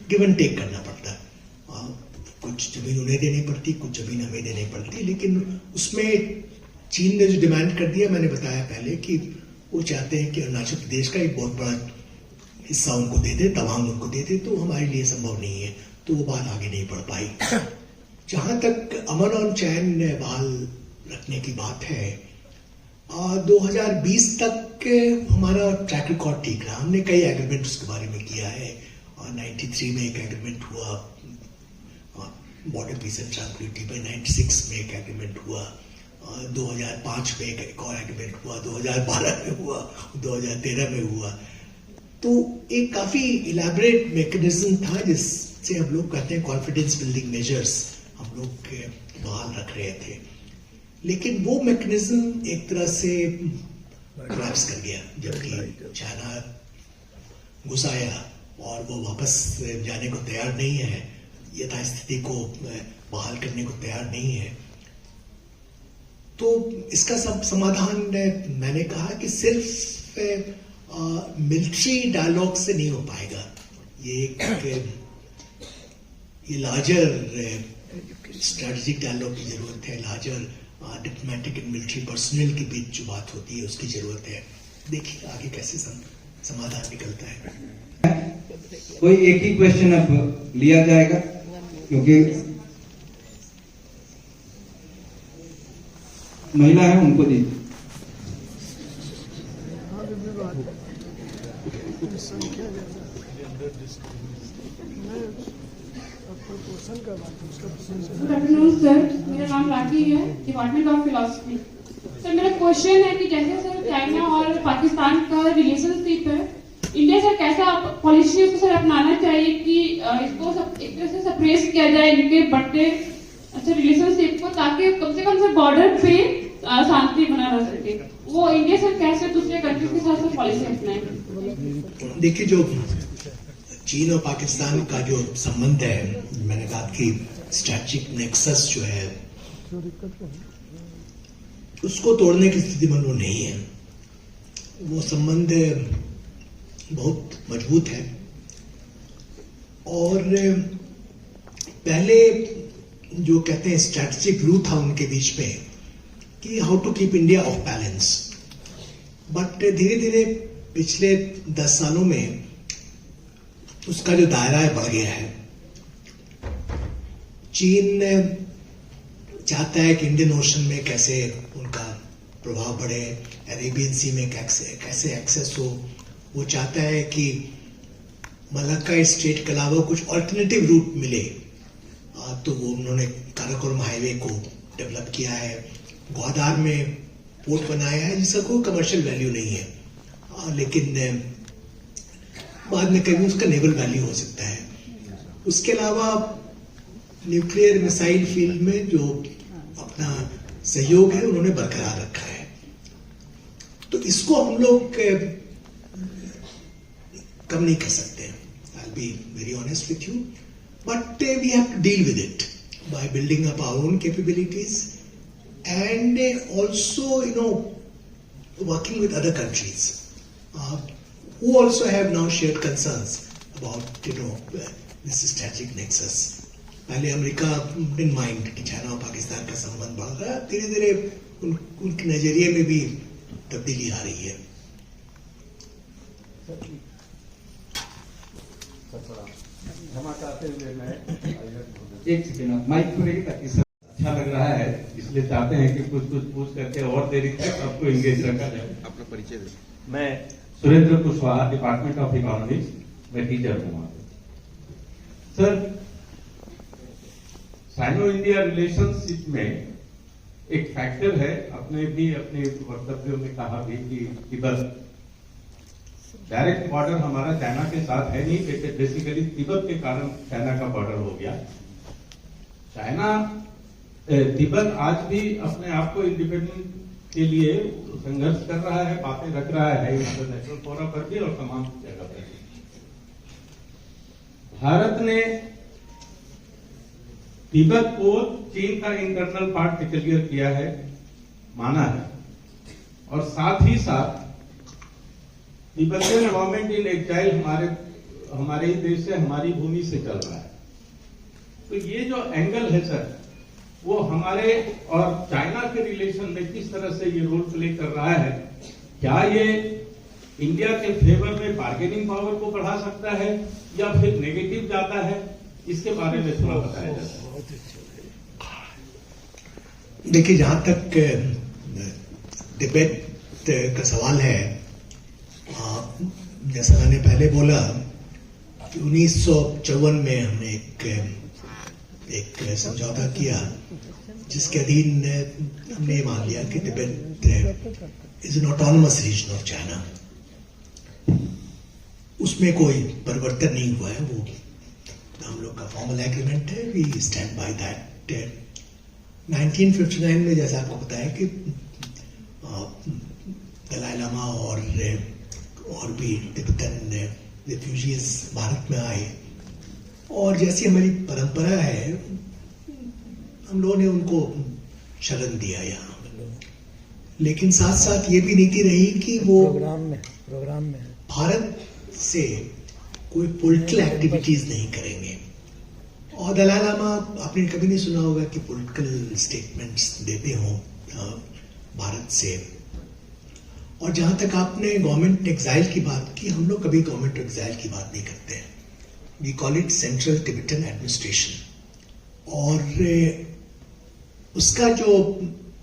गिव एंड टेक करना पड़ता है। कुछ जमीन उन्हें देनी पड़ती, कुछ जमीन हमें देनी पड़ती, लेकिन उसमें चीन ने जो डिमांड कर दिया, मैंने बताया पहले कि वो चाहते हैं कि अरुणाचल प्रदेश का एक बहुत बड़ा हिस्सा उनको दे दे, तवांग उनको दे दे, तो हमारे लिए संभव नहीं है, तो वो बात आगे नहीं बढ़ पाई। जहां तक अमन और चैन बहाल रखने की बात है, 2020 तक हमारा ट्रैक रिकॉर्ड ठीक रहा। हमने कई एग्रीमेंट उसके बारे में किया है, और 93 में एक एग्रीमेंट हुआ बॉर्डर पीस एंड ट्रांक्विलिटी में 96 में एक एग्रीमेंट हुआ, 2005 में एक और एग्रीमेंट हुआ, 2012 में हुआ, 2013 में हुआ। तो एक काफी इलैबोरेट मैकेनिज्म था जिससे हम लोग कहते हैं कॉन्फिडेंस बिल्डिंग मेजर्स हम लोग बहाल रख रहे थे। लेकिन वो मैकेनिज्म एक तरह से कोलैप्स कर गया जबकि चाइना घुस आया और वो वापस जाने को तैयार नहीं है, यथास्थिति को बहाल करने को तैयार नहीं है। तो इसका सब समाधान मैंने कहा कि सिर्फ मिलिट्री डायलॉग से नहीं हो पाएगा। ये लार्जर स्ट्रेटेजिक डायलॉग की जरूरत है, larger diplomatic and military personnel के बीच जो बात होती है उसकी जरूरत है। देखिए आगे कैसे समाधान निकलता है। कोई एक ही क्वेश्चन अब लिया जाएगा क्योंकि महिला है उनको दी। गुड आफ्टरनून सर, मेरा नाम राखी है, डिपार्टमेंट ऑफ फिलोसफी। सर मेरा क्वेश्चन है कि जैसे सर चाइना और पाकिस्तान का रिलेशनशिप है, इंडिया सर कैसा पॉलिसी उसको सर अपनाना चाहिए कि इसको एक तरह से सप्रेस किया जाए इनके बढ़ते अच्छा रिलेशनशिप को, ताकि कम से कम सर बॉर्डर पे शांति बना रह सके। वो इंडिया सर कैसे दूसरे कंट्रीज के साथ पॉलिसी अपनाए? देखिए जो चीन और पाकिस्तान का जो संबंध है, मैंने कहा कि स्ट्रैटेजिक नेक्सस जो है उसको तोड़ने की स्थिति में वो नहीं है। वो संबंध बहुत मजबूत है और पहले जो कहते हैं स्ट्रैटेजिक व्यू था उनके बीच में कि how to keep India off balance, but धीरे धीरे पिछले 10 सालों में उसका जो दायरा है बढ़ गया है। चीन चाहता है कि इंडियन ओशन में कैसे उनका प्रभाव बढ़े, अरेबियन सी में कैसे एक्सेस हो। वो चाहता है कि मलक्का स्ट्रेट के अलावा कुछ ऑल्टरनेटिव रूट मिले, तो वो उन्होंने काराकोरम हाईवे को डेवलप किया है, ग्वादार में पोर्ट बनाया है जिसका कोई कमर्शियल वैल्यू नहीं है, लेकिन बाद में कभी उसका नेवल वैल्यू हो सकता है। उसके अलावा न्यूक्लियर मिसाइल फील्ड में जो अपना सहयोग है उन्होंने बरकरार रखा है। तो इसको हम लोग कम नहीं कर सकते। I'll be very honest with you, but we have to deal with it by building up our own capabilities and also, working with other countries who also have now shared concerns about, this strategic nexus. पहले America didn't mind कि China और पाकिस्तान का संबंध बढ़ रहा है, धीरे धीरे उनके नजरिए में भी तब्दीली आ रही है। क्षमा चाहते हुए मैं एक सेकेंड माइक को लेकर ताकि सब अच्छा लग रहा है, इसलिए चाहते हैं कि कुछ पूछ करके और देरी तक सबको इंगेज रखा जाए। अपना परिचय दें। मैं Surendra Kushwaha, department of economics, मैं टीचर हूँ वहां पे। सर, साइनो इंडिया रिलेशनशिप में एक फैक्टर है, आपने भी अपने वक्तव्यों में कहा भी कि तिब्बत डायरेक्ट बॉर्डर हमारा चाइना के साथ है नहीं, बेसिकली तिब्बत के कारण चाइना का बॉर्डर हो गया। तिब्बत आज भी अपने आप को इंडिपेंडेंट के लिए संघर्ष कर रहा है, बातें रख रहा है इंटरनेशनल फोरम पर भी और तमाम जगह पर भी। भारत ने तिब्बत को चीन का इंटरनल पार्ट डिक्लेयर किया है, माना है, और साथ ही साथ तिब्बतियन गवर्नमेंट इन एक्साइल हमारे ही देश से, हमारी भूमि से चल रहा है। तो ये जो एंगल है सर, वो हमारे और चाइना के रिलेशन में किस तरह से ये रोल प्ले कर रहा है? क्या ये इंडिया के फेवर में बार्गेनिंग पावर को बढ़ा सकता है या फिर नेगेटिव जाता है? इसके बारे में थोड़ा बताया जाए। देखिए, जहां तक तिब्बत का सवाल है, जैसा मैंने पहले बोला कि 1954 में हमने एक एक समझौता किया जिसके अधीन हमने मान लिया कि Tibet is an autonomous region of China. उसमें कोई परिवर्तन नहीं हुआ है, वो हम लोग का फॉर्मल एग्रीमेंट है, वी स्टैंड बाय दैट। 1959 में जैसा आपको पता है कि दलाई लामा और भी तिब्बतन रिफ्यूजीज भारत में आए, और जैसी हमारी परंपरा है हम लोगों ने उनको शरण दिया यहाँ। लेकिन साथ साथ ये भी नीति रही कि वो प्रोग्राम में भारत से कोई पॉलिटिकल एक्टिविटीज नहीं करेंगे। और दलाई लामा, आपने कभी नहीं सुना होगा कि पॉलिटिकल स्टेटमेंट्स देते हों भारत से। और जहां तक आपने गवर्नमेंट एग्जाइल की बात की, हम लोग कभी गवर्नमेंट एग्जाइल की बात नहीं करते हैं। We call it central Tibetan administration. और उसका जो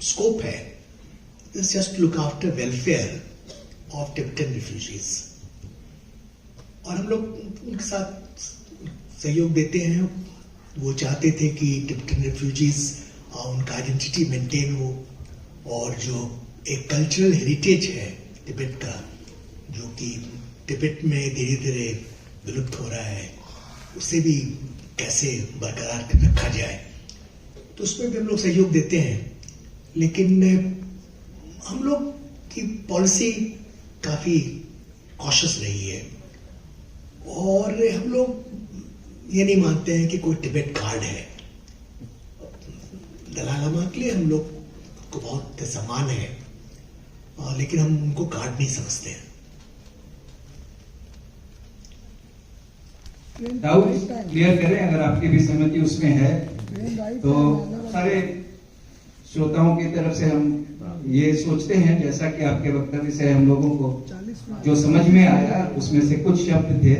स्कोप है is just look after welfare of Tibetan refugees. और हम लोग उनके साथ सहयोग देते हैं। वो चाहते थे कि टिबेटन रिफ्यूजीज उनका आइडेंटिटी मेंटेन हो, और जो एक कल्चरल हेरिटेज है तिब्बत का, जो कि तिब्बत में धीरे धीरे विलुप्त हो रहा है, उसे भी कैसे बरकरार रखा जाए, तो उसमें भी हम लोग सहयोग देते हैं। लेकिन हम लोग की पॉलिसी काफी कॉशियस रही है, और हम लोग ये नहीं मानते हैं कि कोई तिब्बत कार्ड है। दलाई लामा के लिए हम लोग को बहुत सम्मान है, लेकिन हम उनको कार्ड नहीं समझते हैं। डाउट क्लियर करें, अगर आपकी भी सहमति उसमें है तो। सारे श्रोताओं की तरफ से हम ये सोचते हैं, जैसा कि आपके वक्तव्य से हम लोगों को जो समझ में आया उसमें से कुछ शब्द थे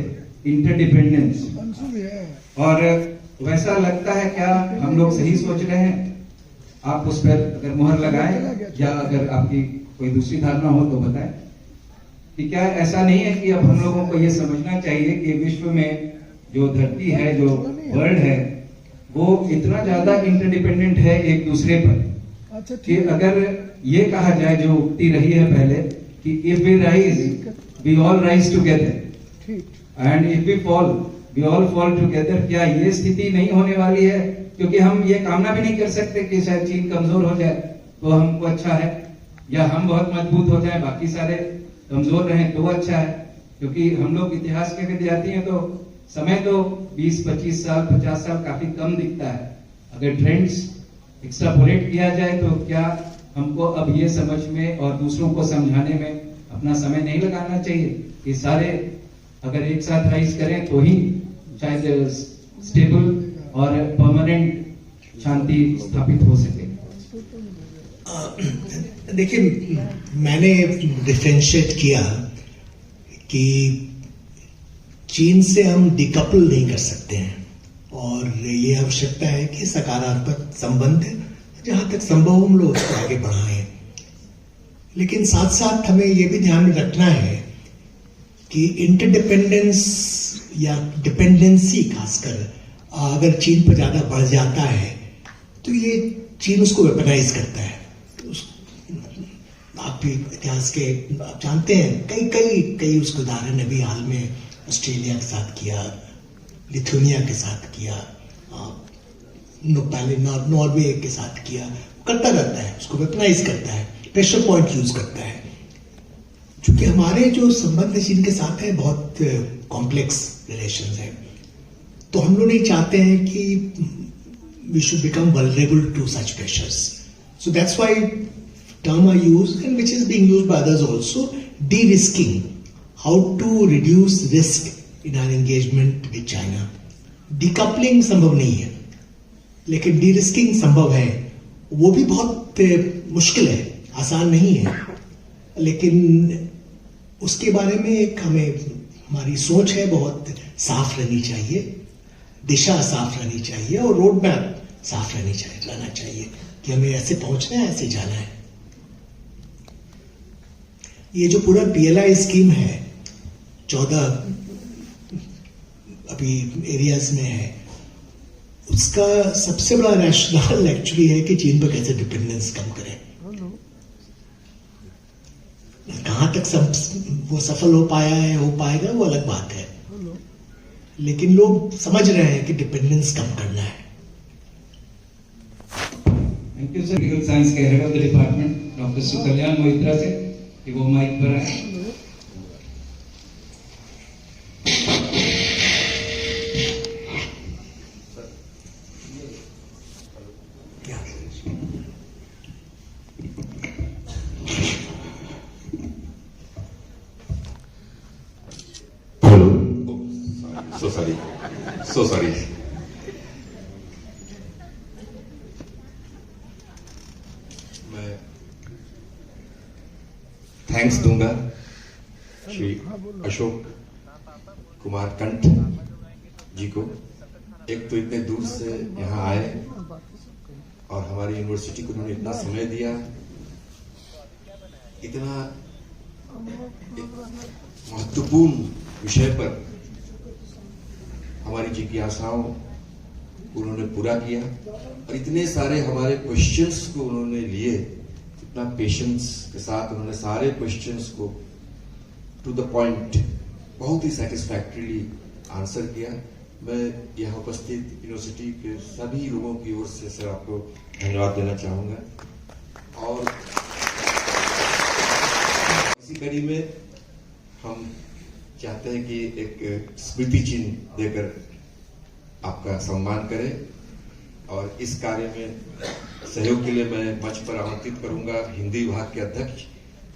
इंटरडिपेंडेंस, और वैसा लगता है क्या हम लोग सही सोच रहे हैं? आप उस पर अगर मुहर लगाएं, या अगर आपकी कोई दूसरी धारणा हो तो बताएं कि क्या ऐसा नहीं है कि अब हम लोगों को ये समझना चाहिए कि विश्व में जो धरती है, जो वर्ल्ड है, वो इतना ज्यादा इंटरडिपेंडेंट है एक दूसरे पर कि अगर ये कहा जाए जो उक्ति रही है पहले कि if we rise we all rise together and if we fall we all fall together, क्या ये स्थिति नहीं होने वाली है? क्योंकि हम ये कामना भी नहीं कर सकते कि शायद चीन कमजोर हो जाए तो हमको अच्छा है, या हम बहुत मजबूत हो जाए बाकी सारे कमजोर रहें तो अच्छा है। क्योंकि हम लोग इतिहास के विद्यार्थी हैं, तो समय तो 20-25 साल 50 साल काफी कम दिखता है। अगर ट्रेंड्स एक्सट्रापोलेट किया जाए तो क्या हमको अब ये समझ में और दूसरों को समझाने में अपना समय नहीं लगाना चाहिए? ये सारे अगर एक साथ राइज करें तो ही शायद स्टेबल और परमानेंट शांति स्थापित हो सके। देखिए, मैंने डिफरेंशिएट किया कि चीन से हम डिकपल नहीं कर सकते हैं, और ये आवश्यकता है कि सकारात्मक संबंध जहां तक संभव हम लोग उसको आगे बढ़ाएं। लेकिन साथ साथ हमें ये भी ध्यान में रखना है कि इंटरडिपेंडेंस या डिपेंडेंसी खासकर अगर चीन पर ज्यादा बढ़ जाता है तो ये चीन उसको वेपनाइज करता है। आप भी इतिहास के आप जानते हैं, कई उसके उदाहरण अभी हाल में ऑस्ट्रेलिया के साथ किया, लिथुनिया के साथ किया, पहले नॉर्वे के साथ किया, करता रहता है, उसको वेपनाइज करता है, प्रेशर पॉइंट यूज करता है। क्योंकि हमारे जो संबंध चीन के साथ है बहुत कॉम्प्लेक्स रिलेशन है, तो हम लोग नहीं चाहते हैं कि we should become vulnerable to such pressures. So that's why term I use, and which is being used by others also, de-risking, how to reduce risk in our engagement with China. Decoupling संभव नहीं है, लेकिन de-risking संभव है। वो भी बहुत मुश्किल है, आसान नहीं है, लेकिन उसके बारे में एक हमारी सोच है बहुत साफ रहनी चाहिए, दिशा साफ रहनी चाहिए, और रोड मैप साफ रहना चाहिए कि हमें ऐसे पहुंचना है, ऐसे जाना है। ये जो पूरा PLI स्कीम है 14 अभी एरियाज में है, उसका सबसे बड़ा रैशनल एक्चुअली है कि चीन पर कैसे डिपेंडेंस कम करें। कहां तक वो सफल हो पाया है, हो पाएगा, वो अलग बात है, लेकिन लोग समझ रहे हैं कि डिपेंडेंस कम करना है। Thank you sir. Legal science के head of the department doctor Sukalyan Mohitra से कि वो माइक पर आए। So sorry. मैं थैंक्स दूंगा श्री अशोक कुमार कंठ जी को। एक तो इतने दूर से यहाँ आए और हमारी यूनिवर्सिटी को उन्होंने इतना समय दिया, इतना महत्वपूर्ण विषय पर हमारी जिज्ञासाओं को उन्होंने पूरा किया और इतने सारे हमारे क्वेश्चंस को उन्होंने लिए, इतना पेशेंस के साथ उन्होंने सारे क्वेश्चंस को टू द पॉइंट बहुत ही सेटिस्फैक्टरीली आंसर किया। मैं यहाँ उपस्थित यूनिवर्सिटी के सभी लोगों की ओर से सर आपको धन्यवाद देना चाहूंगा। और इसी कड़ी में हम चाहते हैं कि एक स्मृति चिन्ह देकर आपका सम्मान करें और इस कार्य में सहयोग के लिए मैं मंच पर आमंत्रित करूंगा हिंदी विभाग के अध्यक्ष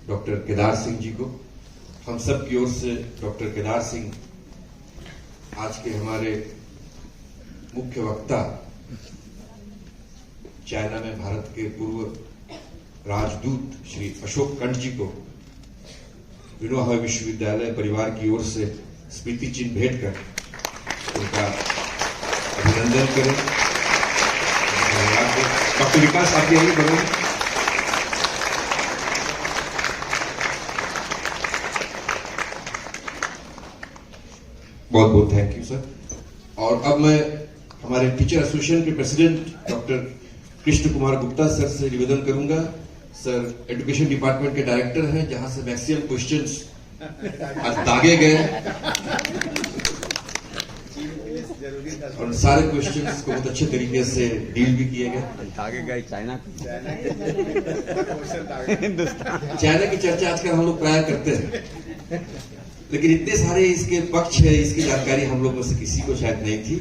डॉक्टर केदार सिंह जी को। हम सब की ओर से डॉक्टर केदार सिंह आज के हमारे मुख्य वक्ता, चाइना में भारत के पूर्व राजदूत श्री अशोक कंठ जी को विनोबा विश्वविद्यालय परिवार की ओर से स्मृति चिन्ह भेंट कर उनका अभिनंदन करें। डॉक्टर विकास आप आइए बढ़ेंगे। बहुत बहुत थैंक यू सर। और अब मैं हमारे टीचर एसोसिएशन के president doctor Krishna Kumar Gupta sir से निवेदन करूंगा। सर एजुकेशन डिपार्टमेंट के डायरेक्टर हैं, जहां से मैक्सिमम क्वेश्चंस आज दागे गए और सारे क्वेश्चंस को बहुत अच्छे तरीके से डील भी किए गए। दागे गए चाइना की चर्चा आजकल हम लोग प्राय करते हैं, लेकिन इतने सारे इसके पक्ष है, इसकी जानकारी हम लोगों से किसी को शायद नहीं थी।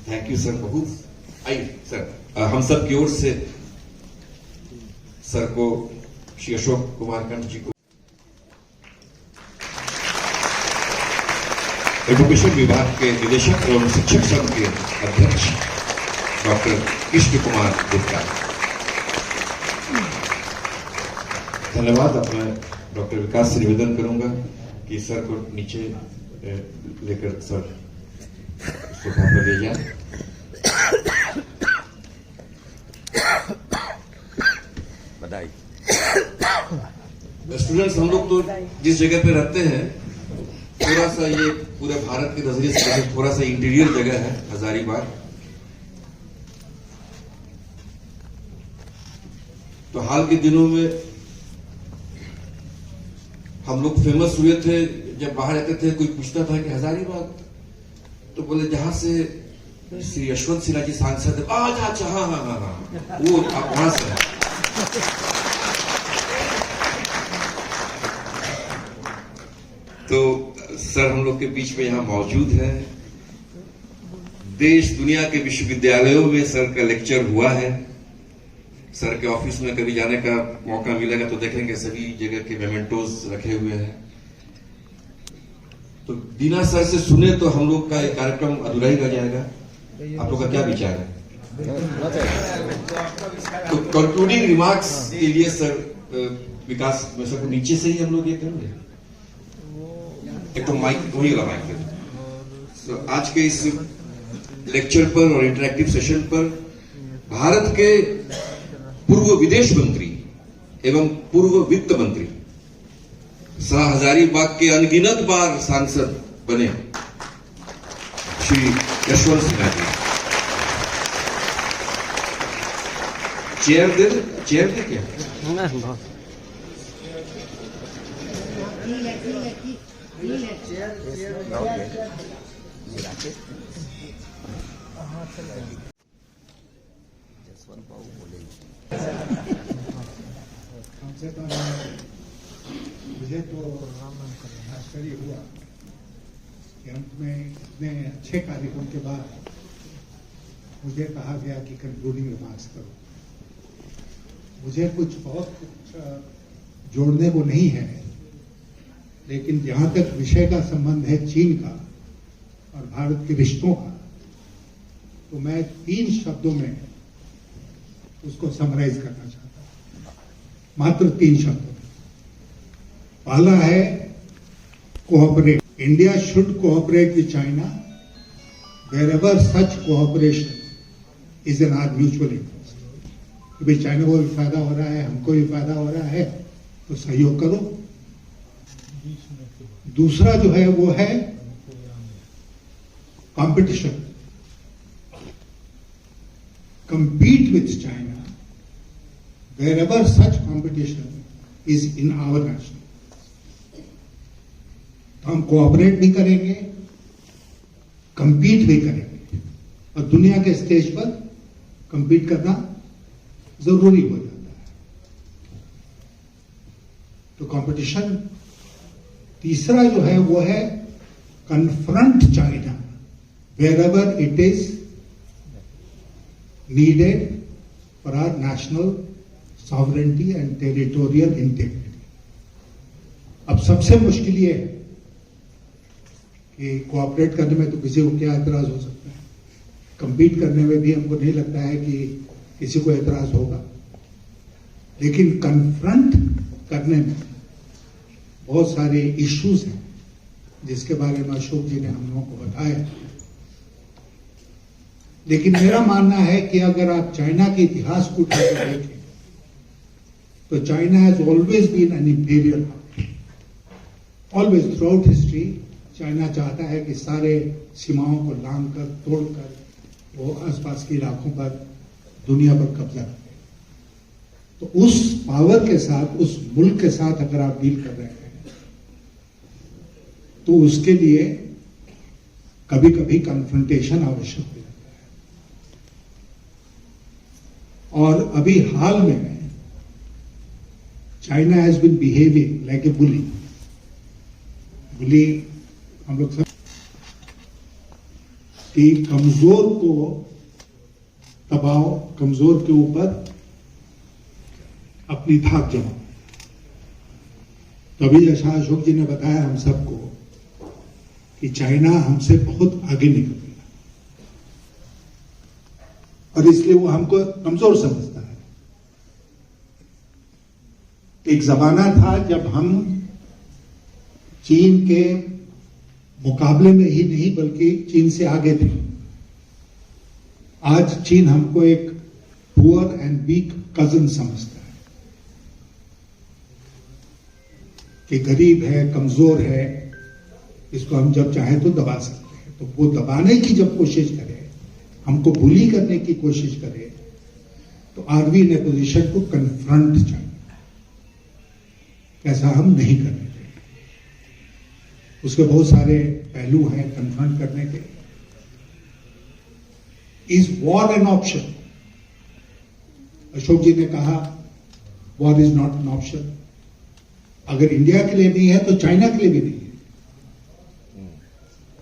थैंक यू सर बहुत। आइए सर, हम सब की ओर से सर को श्री अशोक कुमार कंठ जी को एजुकेशन विभाग के निदेशक एवं शिक्षक संघ के अध्यक्ष डॉक्टर कृष्ण कुमार गुप्ता धन्यवाद। अब मैं डॉक्टर विकास से निवेदन करूंगा कि सर को नीचे लेकर सर सोफा पर ले जाए। बधाई। स्टूडेंट्स, हम लोग तो जिस जगह पे रहते हैं थोड़ा सा ये पूरे भारत के नजरिए से थोड़ा सा इंटीरियर जगह है हजारीबाग। तो हाल के दिनों में हम लोग फेमस हुए थे, जब बाहर रहते थे कोई पूछता था कि हजारीबाग, तो बोले जहां से श्री यशवंत सिन्हा जी सांसद अच्छा हाँ हाँ हाँ हाँ वो आप वहां से हैं। तो सर हम लोग के बीच में यहाँ मौजूद हैं। देश दुनिया के विश्वविद्यालयों में सर का लेक्चर हुआ है। सर के ऑफिस में कभी जाने का मौका मिलेगा तो देखेंगे सभी जगह के मेमेंटोज रखे हुए हैं। तो बिना सर से सुने तो हम लोग का एक कार्यक्रम अधूरा ही रह जाएगा। आप लोग का क्या विचार है? तो कंक्लूडिंग रिमार्क्स के लिए सर विकास में सर को नीचे से ही हम लोग ये करेंगे। एक तो माइक वही वाला माइक है। तो आज के इस लेक्चर पर और इंटरैक्टिव सेशन पर भारत के पूर्व विदेश मंत्री एवं पूर्व वित्त मंत्री शाह हजारीबाग के अनगिनत बार सांसद बने श्री यशवंत सिन्हा जी चेयर दे क्या? हमसे तो मुझे तो आश्चर्य हुआ कि अंत में इतने अच्छे कार्यक्रम के बाद मुझे कहा गया कि कंक्लूडिंग रिमार्क्स करो। मुझे कुछ जोड़ने को नहीं है, लेकिन जहां तक विषय का संबंध है चीन का और भारत के रिश्तों का, तो मैं 3 शब्दों में उसको समराइज करना चाहता हूं, मात्र 3 शब्दों में। पहला है cooperate. India should cooperate with China wherever such cooperation is in our mutual interest। भाई चाइना को भी फायदा हो रहा है, हमको भी फायदा हो रहा है, तो सहयोग करो। दूसरा जो है वो है competition. compete with China wherever such competition is in our national। तो हम कोऑपरेट भी करेंगे, compete भी करेंगे, और दुनिया के स्टेज पर compete करना जरूरी हो जाता है। तो कंपटीशन। तीसरा जो है वो है confront China wherever it is needed for our national sovereignty and territorial integrity। अब सबसे मुश्किल ये है कि कोऑपरेट करने में तो किसी को क्या एतराज हो सकता है, कंपीट करने में भी हमको नहीं लगता है कि किसी को एतराज होगा, लेकिन कन्फ्रंट करने में बहुत सारे इश्यूज हैं जिसके बारे में अशोक जी ने हम लोगों को बताया। लेकिन मेरा मानना है कि अगर आप चाइना के इतिहास को उठाकर देखें तो China has always been an imperial power. Always throughout history China चाहता है कि सारे सीमाओं को लांघकर तोड़कर वो आसपास के इलाकों पर दुनिया पर कब्जा रखे। तो उस पावर के साथ, उस मुल्क के साथ अगर आप डील कर रहे हैं तो उसके लिए कभी कभी कन्फ्रंटेशन आवश्यक हो जाता है। और अभी हाल में China has been behaving like a bully. Bully हम लोग सब कि कमजोर को दबाओ, कमजोर के ऊपर अपनी धाक जमाओ। तो अभी जैसा अशोक जी ने बताया हम सबको कि चाइना हमसे बहुत आगे निकल गया और इसलिए वो हमको कमजोर समझता है। एक जमाना था जब हम चीन के मुकाबले में ही नहीं बल्कि चीन से आगे थे। आज चीन हमको एक पुअर एंड वीक कजन समझता है कि गरीब है, कमजोर है, इसको हम जब चाहे तो दबा सकते हैं। तो वो दबाने की जब कोशिश करे, हमको बुली करने की कोशिश करे, तो are we in a position to confront China. ऐसा हम नहीं करने देंगे। उसके बहुत सारे पहलू हैं कन्फ्रंट करने के। Is war an option? Ashok ji ने कहा war is not an option. अगर इंडिया के लिए नहीं है तो चाइना के लिए भी नहीं है।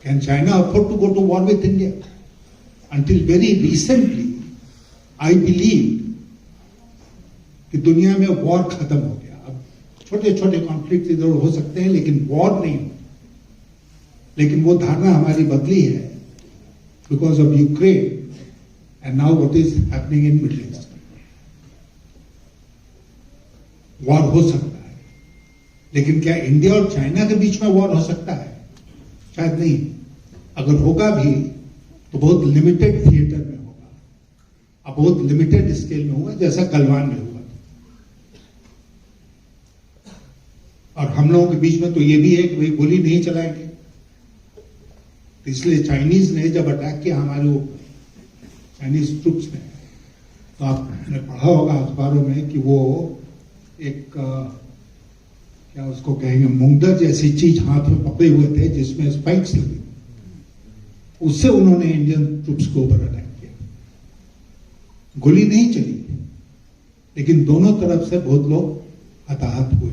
Can China afford to go to war with India? Until very recently I believe कि दुनिया में वॉर खत्म हो गया। अब छोटे छोटे कॉन्फ्लिक्ट इधर हो सकते हैं लेकिन वॉर नहीं होती। लेकिन वो धारणा हमारी बदली है because of Ukraine and now what is happening in middle east. War हो सकता है, लेकिन क्या इंडिया और चाइना के बीच में वॉर हो सकता है? शायद नहीं। अगर होगा भी तो बहुत लिमिटेड थिएटर में होगा, अब बहुत लिमिटेड स्केल में होगा, जैसा गलवान में हुआ। और हम लोगों के बीच में तो ये भी है कि भाई गोली नहीं चलाएंगे। इसलिए चाइनीज ने जब अटैक किया हमारे चाइनीज ट्रूप्स ने, तो आपने पढ़ा होगा अखबारों में कि वो एक क्या उसको कहेंगे मुंगदर जैसी चीज हाथ में पकड़े हुए थे जिसमें स्पाइक्स लगे, उससे उन्होंने इंडियन ट्रूप्स को ऊपर अटैक किया। गोली नहीं चली, लेकिन दोनों तरफ से बहुत लोग हताहत हुए।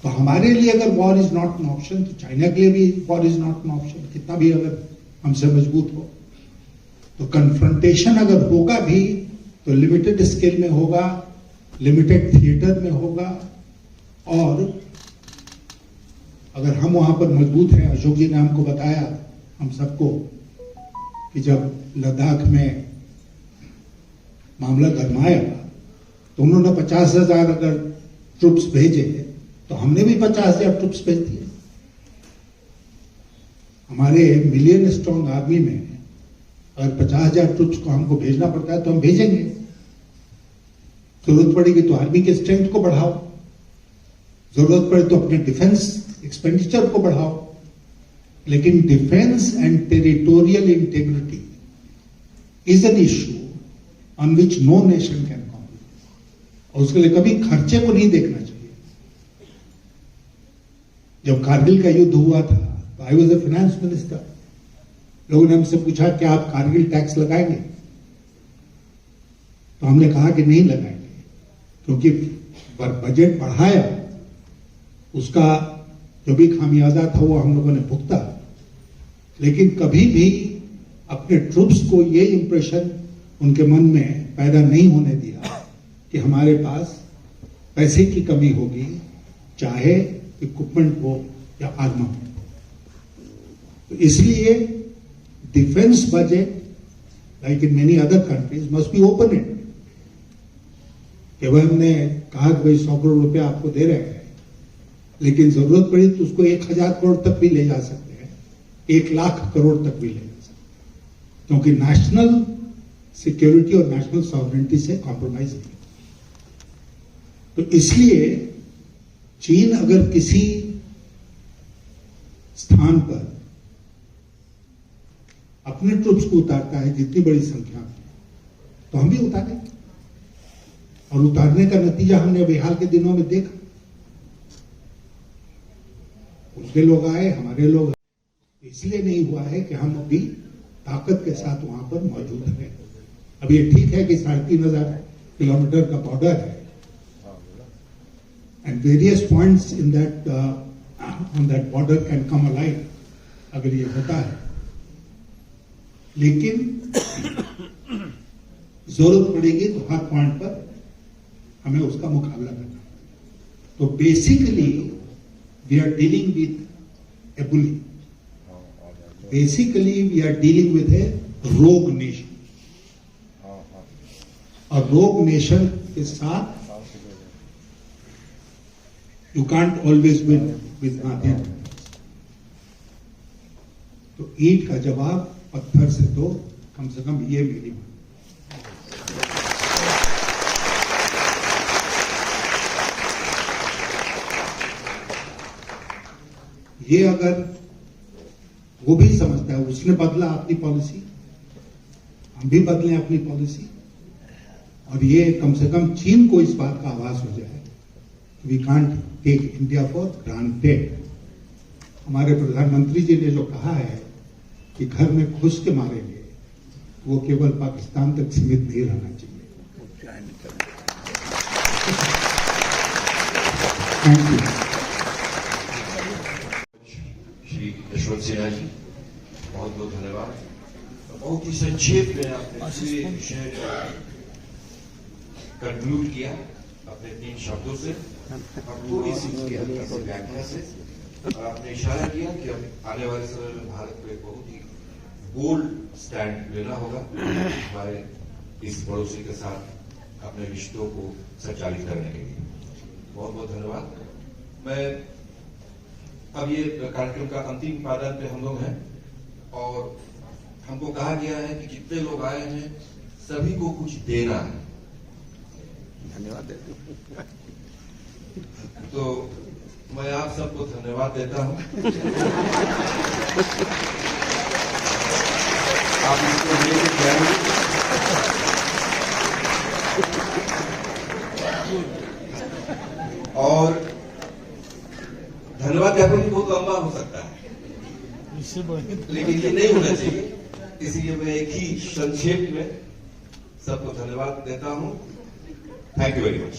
तो हमारे लिए अगर war is not an option, तो चाइना के लिए भी war is not an option, कितना भी अगर हमसे मजबूत हो। तो कन्फ्रंटेशन अगर होगा भी तो लिमिटेड स्केल में होगा, लिमिटेड थिएटर में होगा, और अगर हम वहां पर मजबूत हैं। अशोक जी ने हमको बताया, हम सबको, कि जब लद्दाख में मामला गरमाया तो उन्होंने 50,000 अगर ट्रुप्स भेजे तो हमने भी 50,000 ट्रुप्स भेज दिए। हमारे मिलियन स्ट्रॉन्ग आर्मी में अगर 50,000 ट्रुप्स को हमको भेजना पड़ता है तो हम भेजेंगे। जरूरत पड़ेगी तो आर्मी के स्ट्रेंथ को बढ़ाओ, जरूरत पड़े तो अपने डिफेंस एक्सपेंडिचर को बढ़ाओ, लेकिन defence and territorial integrity is an issue on which no nation can compromise, और उसके लिए कभी खर्चे को नहीं देखना चाहिए। जब कारगिल का युद्ध हुआ था तो I was a finance minister. लोगों ने हमसे पूछा क्या आप कारगिल टैक्स लगाएंगे, तो हमने कहा कि नहीं लगाएंगे, क्योंकि बजट बढ़ाया, उसका जो भी खामियाजा था वो हम लोगों ने भुगता, लेकिन कभी भी अपने ट्रूप्स को ये इंप्रेशन उनके मन में पैदा नहीं होने दिया कि हमारे पास पैसे की कमी होगी, चाहे इक्विपमेंट हो या आर्मामेंट हो। तो इसलिए defence budget like in many other countries must be open and. केवल हमने कहा कि भाई 100 करोड़ रुपया आपको दे रहे हैं, लेकिन जरूरत पड़ी तो उसको 1,000 करोड़ तक भी ले जा सकते हैं, 1,00,000 करोड़ तक भी ले जा सकते हैं, क्योंकि नेशनल सिक्योरिटी और नेशनल सॉवरेनिटी से कॉम्प्रोमाइज नहीं। तो इसलिए चीन अगर किसी स्थान पर अपने ट्रूप्स को उतारता है जितनी बड़ी संख्या में, तो हम भी उतारेंगे, और उतारने का नतीजा हमने अभी हाल के दिनों में देखा। उसके लोग आए, हमारे लोग इसलिए नहीं हुआ है कि हम अभी ताकत के साथ वहां पर मौजूद हैं। अब ये ठीक है कि 3,500 किलोमीटर का बॉर्डर है, and various points in that on that border can come alive अगर ये होता है, लेकिन जरूरत पड़ेगी तो हर पॉइंट पर हमें उसका मुकाबला करना है। तो basically we are dealing with a bully, basically we are dealing with a rogue nation, और रोग नेशन के साथ you can't always win with not. तो ईंट का जवाब पत्थर से तो कम से कम ये मेरी बात। ये अगर वो भी समझता है, उसने बदला अपनी पॉलिसी, हम भी बदलें अपनी पॉलिसी, और ये कम से कम चीन को इस बात का आभास हो जाए we can't take India for granted. हमारे प्रधानमंत्री जी ने जो कहा है कि घर में घुस के मारेंगे, वो केवल पाकिस्तान तक सीमित नहीं रहना चाहिए। Thank you. श्री यशवंत सिन्हा जी, बहुत बहुत धन्यवाद। बहुत ही संक्षेप में आपने पूरे विषय कंक्लूड किया अपने 3 शब्दों से और थोड़ी सी व्याख्या से, और आपने इशारा किया कि आने वाले समय में भारत को एक बहुत ही बोल्ड स्टैंड लेना होगा हमारे इस पड़ोसी के साथ अपने रिश्तों को संचालित करने के लिए। बहुत बहुत धन्यवाद। मैं अब ये कार्यक्रम का अंतिम पायदान पे हम लोग हैं, और हमको कहा गया है कि जितने लोग आए हैं सभी को कुछ देना है। धन्यवाद देते हैं। तो मैं आप सबको धन्यवाद देता हूं। आप इसको लेके जाएंगे। धन्यवाद ज्ञापन भी बहुत लंबा हो सकता है, लेकिन ये नहीं होना चाहिए, इसलिए मैं एक ही संक्षेप में सबको धन्यवाद देता हूं। Thank you very much.